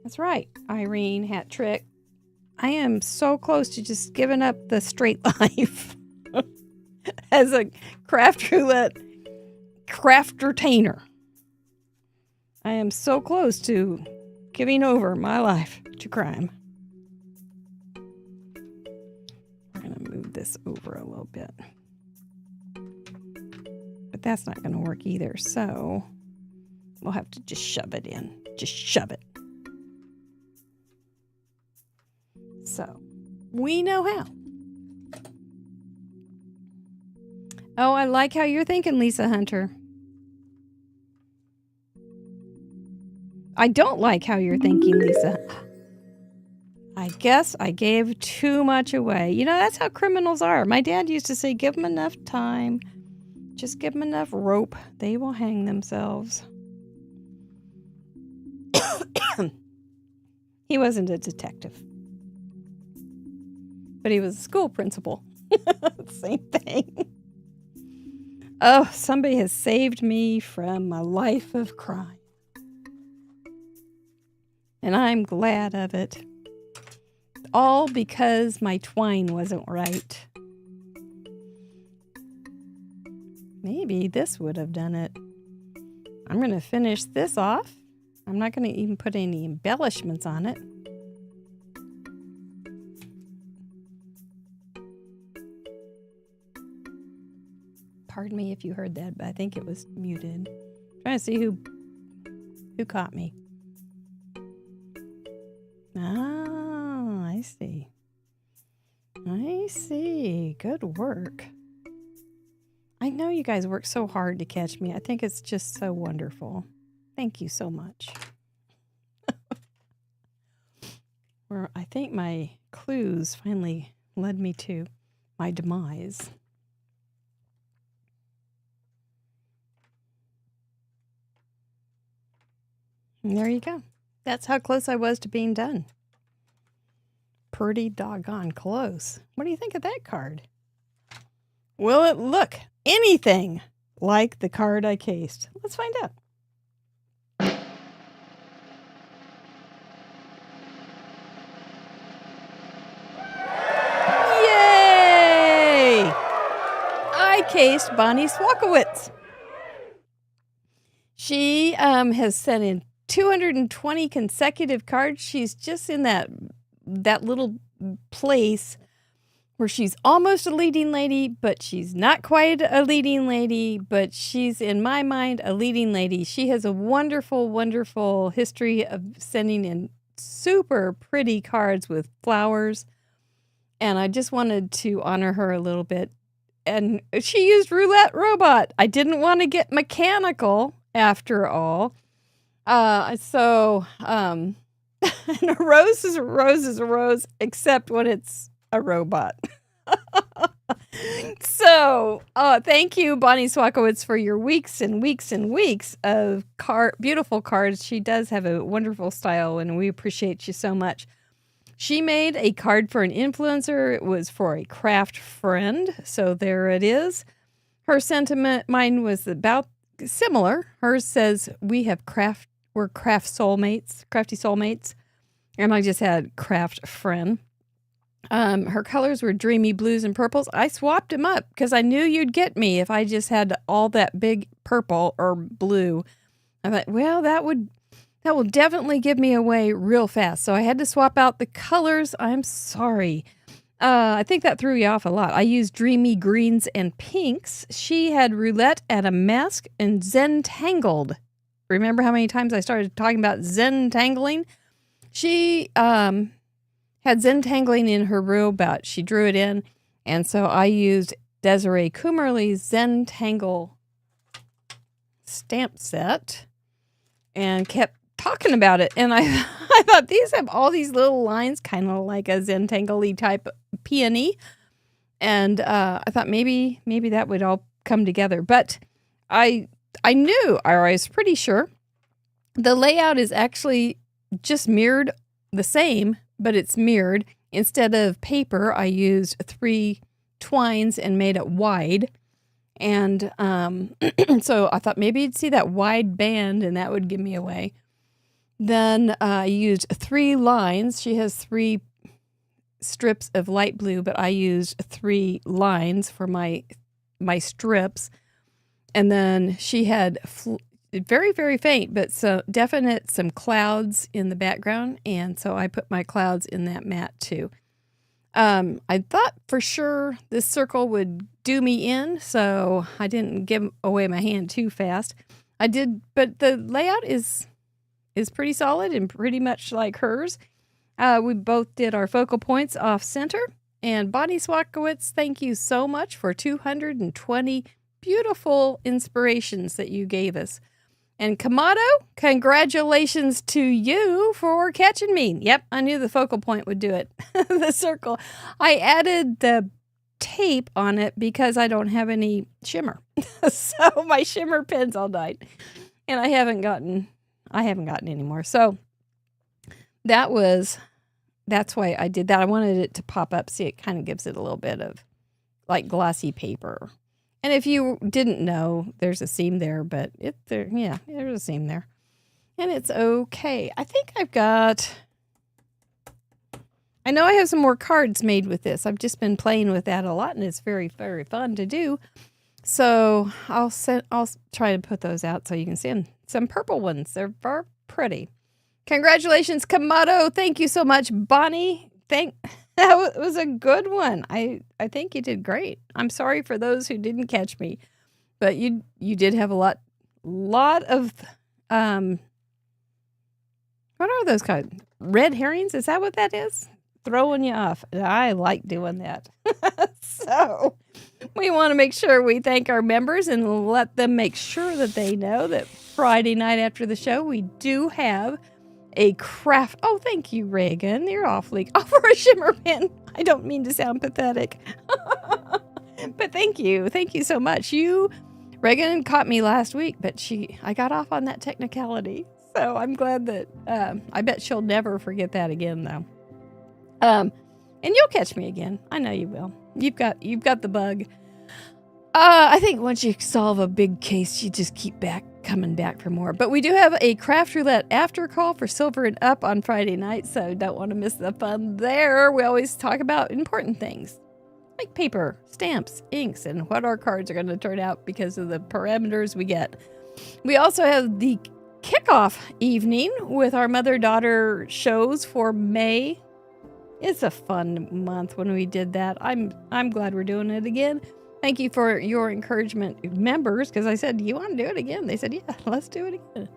That's right, Irene Hat Trick. I am so close to just giving up the straight life as a craft roulette craftertainer. I am so close to giving over my life to crime. We're going to move this over a little bit. But that's not going to work either, so we'll have to just shove it in. Just shove it. So, we know how. Oh, I like how you're thinking, Lisa Hunter. I don't like how you're thinking, Lisa. I guess I gave too much away. You know, that's how criminals are. My dad used to say, give them enough time. Just give them enough rope. They will hang themselves. He wasn't a detective. But he was a school principal. Same thing. Oh, somebody has saved me from a life of crime. And I'm glad of it. All because my twine wasn't right. Maybe this would have done it. I'm going to finish this off. I'm not going to even put any embellishments on it. Pardon me if you heard that, but I think it was muted. Trying to see who caught me. Oh, I see. I see. Good work. I know you guys work so hard to catch me. I think it's just so wonderful. Thank you so much. Well, I think my clues finally led me to my demise. And there you go. That's how close I was to being done. Pretty doggone close. What do you think of that card? Will it look anything like the card I cased? Let's find out. Yay! I cased Bonnie Swakowitz. She has sent in 220 consecutive cards. She's just in that little place where she's almost a leading lady, but she's not quite a leading lady, but she's, in my mind, a leading lady. She has a wonderful, wonderful history of sending in super pretty cards with flowers, and I just wanted to honor her a little bit. And she used Roulette Robot. I didn't want to get mechanical after all. So a rose is a rose is a rose, except when it's a robot. So, thank you, Bonnie Swakowitz, for your weeks and weeks and weeks of beautiful cards. She does have a wonderful style, and we appreciate you so much. She made a card for an influencer. It was for a craft friend. So there it is. Her sentiment, mine was about similar. Hers says, we're craft soulmates, crafty soulmates. And I just had craft friend. Her colors were dreamy blues and purples. I swapped them up because I knew you'd get me if I just had all that big purple or blue. I thought, well, that will definitely give me away real fast. So I had to swap out the colors. I'm sorry. I think that threw you off a lot. I used dreamy greens and pinks. She had Roulette and a mask and Zen Tangled. Remember how many times I started talking about Zen Tangling? She had Zen Tangling in her robot. She drew it in. And so I used Desiree Coomerly's Zen Tangle stamp set and kept talking about it. And I thought these have all these little lines, kind of like a Zen Tangle-y type peony. And I thought maybe that would all come together. But I knew, or I was pretty sure, the layout is actually just mirrored the same, but it's mirrored. Instead of paper, I used 3 twines and made it wide. And so I thought maybe you'd see that wide band and that would give me away. Then I used 3 lines. She has 3 strips of light blue, but I used 3 lines for my strips. And then she had very, very faint, but so definite some clouds in the background. And so I put my clouds in that mat too. I thought for sure this circle would do me in, so I didn't give away my hand too fast. I did, but the layout is pretty solid and pretty much like hers. We both did our focal points off center. And Bonnie Swakowitz, thank you so much for 220 beautiful inspirations that you gave us. And Kamado, congratulations to you for catching me. Yep, I knew the focal point would do it. The circle. I added the tape on it because I don't have any shimmer. So my shimmer pens all night. And I haven't gotten any more. So that's why I did that. I wanted it to pop up. See, it kind of gives it a little bit of like glossy paper. And if you didn't know, there's a seam there, but there's a seam there. And it's okay. I think I know I have some more cards made with this. I've just been playing with that a lot, and it's very, very fun to do. So I'll try to put those out so you can see them. Some purple ones. They're very pretty. Congratulations, Kamado. Thank you so much, Bonnie. That was a good one. I think you did great. I'm sorry for those who didn't catch me, but you did have a lot of what are those called? Red herrings? Is that what that is? throwing you off. And I like doing that. So we want to make sure we thank our members and let them make sure that they know that Friday night after the show, we do have a craft. Oh, thank you, Reagan. You're awfully. Oh, for a shimmer pin. I don't mean to sound pathetic. But thank you. Thank you so much. Reagan caught me last week, but I got off on that technicality. So I'm glad that, I bet she'll never forget that again, though. And you'll catch me again. I know you will. You've got the bug. I think once you solve a big case, you just keep coming back for more. But we do have a Craft Roulette after call for Silver and Up on Friday night, so don't want to miss the fun there. We always talk about important things like paper, stamps, inks, and what our cards are going to turn out because of the parameters we get. We also have the kickoff evening with our mother-daughter shows for May. It's a fun month when we did that. I'm glad we're doing it again. Thank you for your encouragement, members, because I said, do you want to do it again? They said, yeah, let's do it again.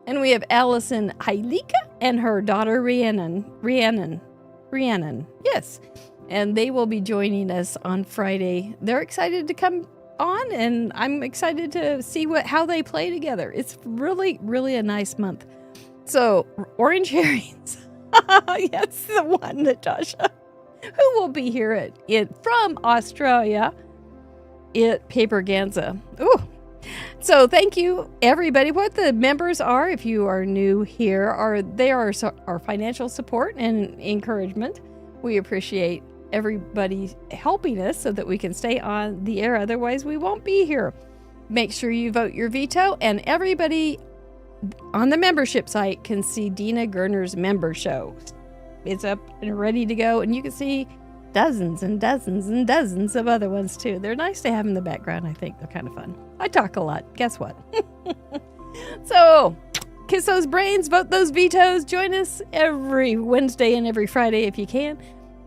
And we have Allison Hailika and her daughter Rhiannon. Yes. And they will be joining us on Friday. They're excited to come on, and I'm excited to see how they play together. It's really, really a nice month. So, Orange Herrings. That's the one, Natasha. Who will be here from Australia at Paper Ganza. Ooh. So thank you, everybody. What the members are, if you are new here, they are our financial support and encouragement. We appreciate everybody helping us so that we can stay on the air. Otherwise, we won't be here. Make sure you vote your veto, and everybody on the membership site can see Dina Gerner's member show. It's up and ready to go, and you can see dozens and dozens and dozens of other ones too. They're nice to have in the background. I think they're kind of fun. I talk a lot. Guess what? So, kiss those brains, vote those vetoes. Join us every Wednesday and every Friday if you can.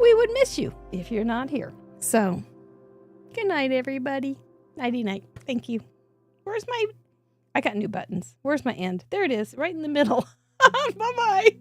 We would miss you if you're not here. So, good night, everybody. Nighty-night. Thank you. I got new buttons. Where's my end? There it is, right in the middle. Bye-bye.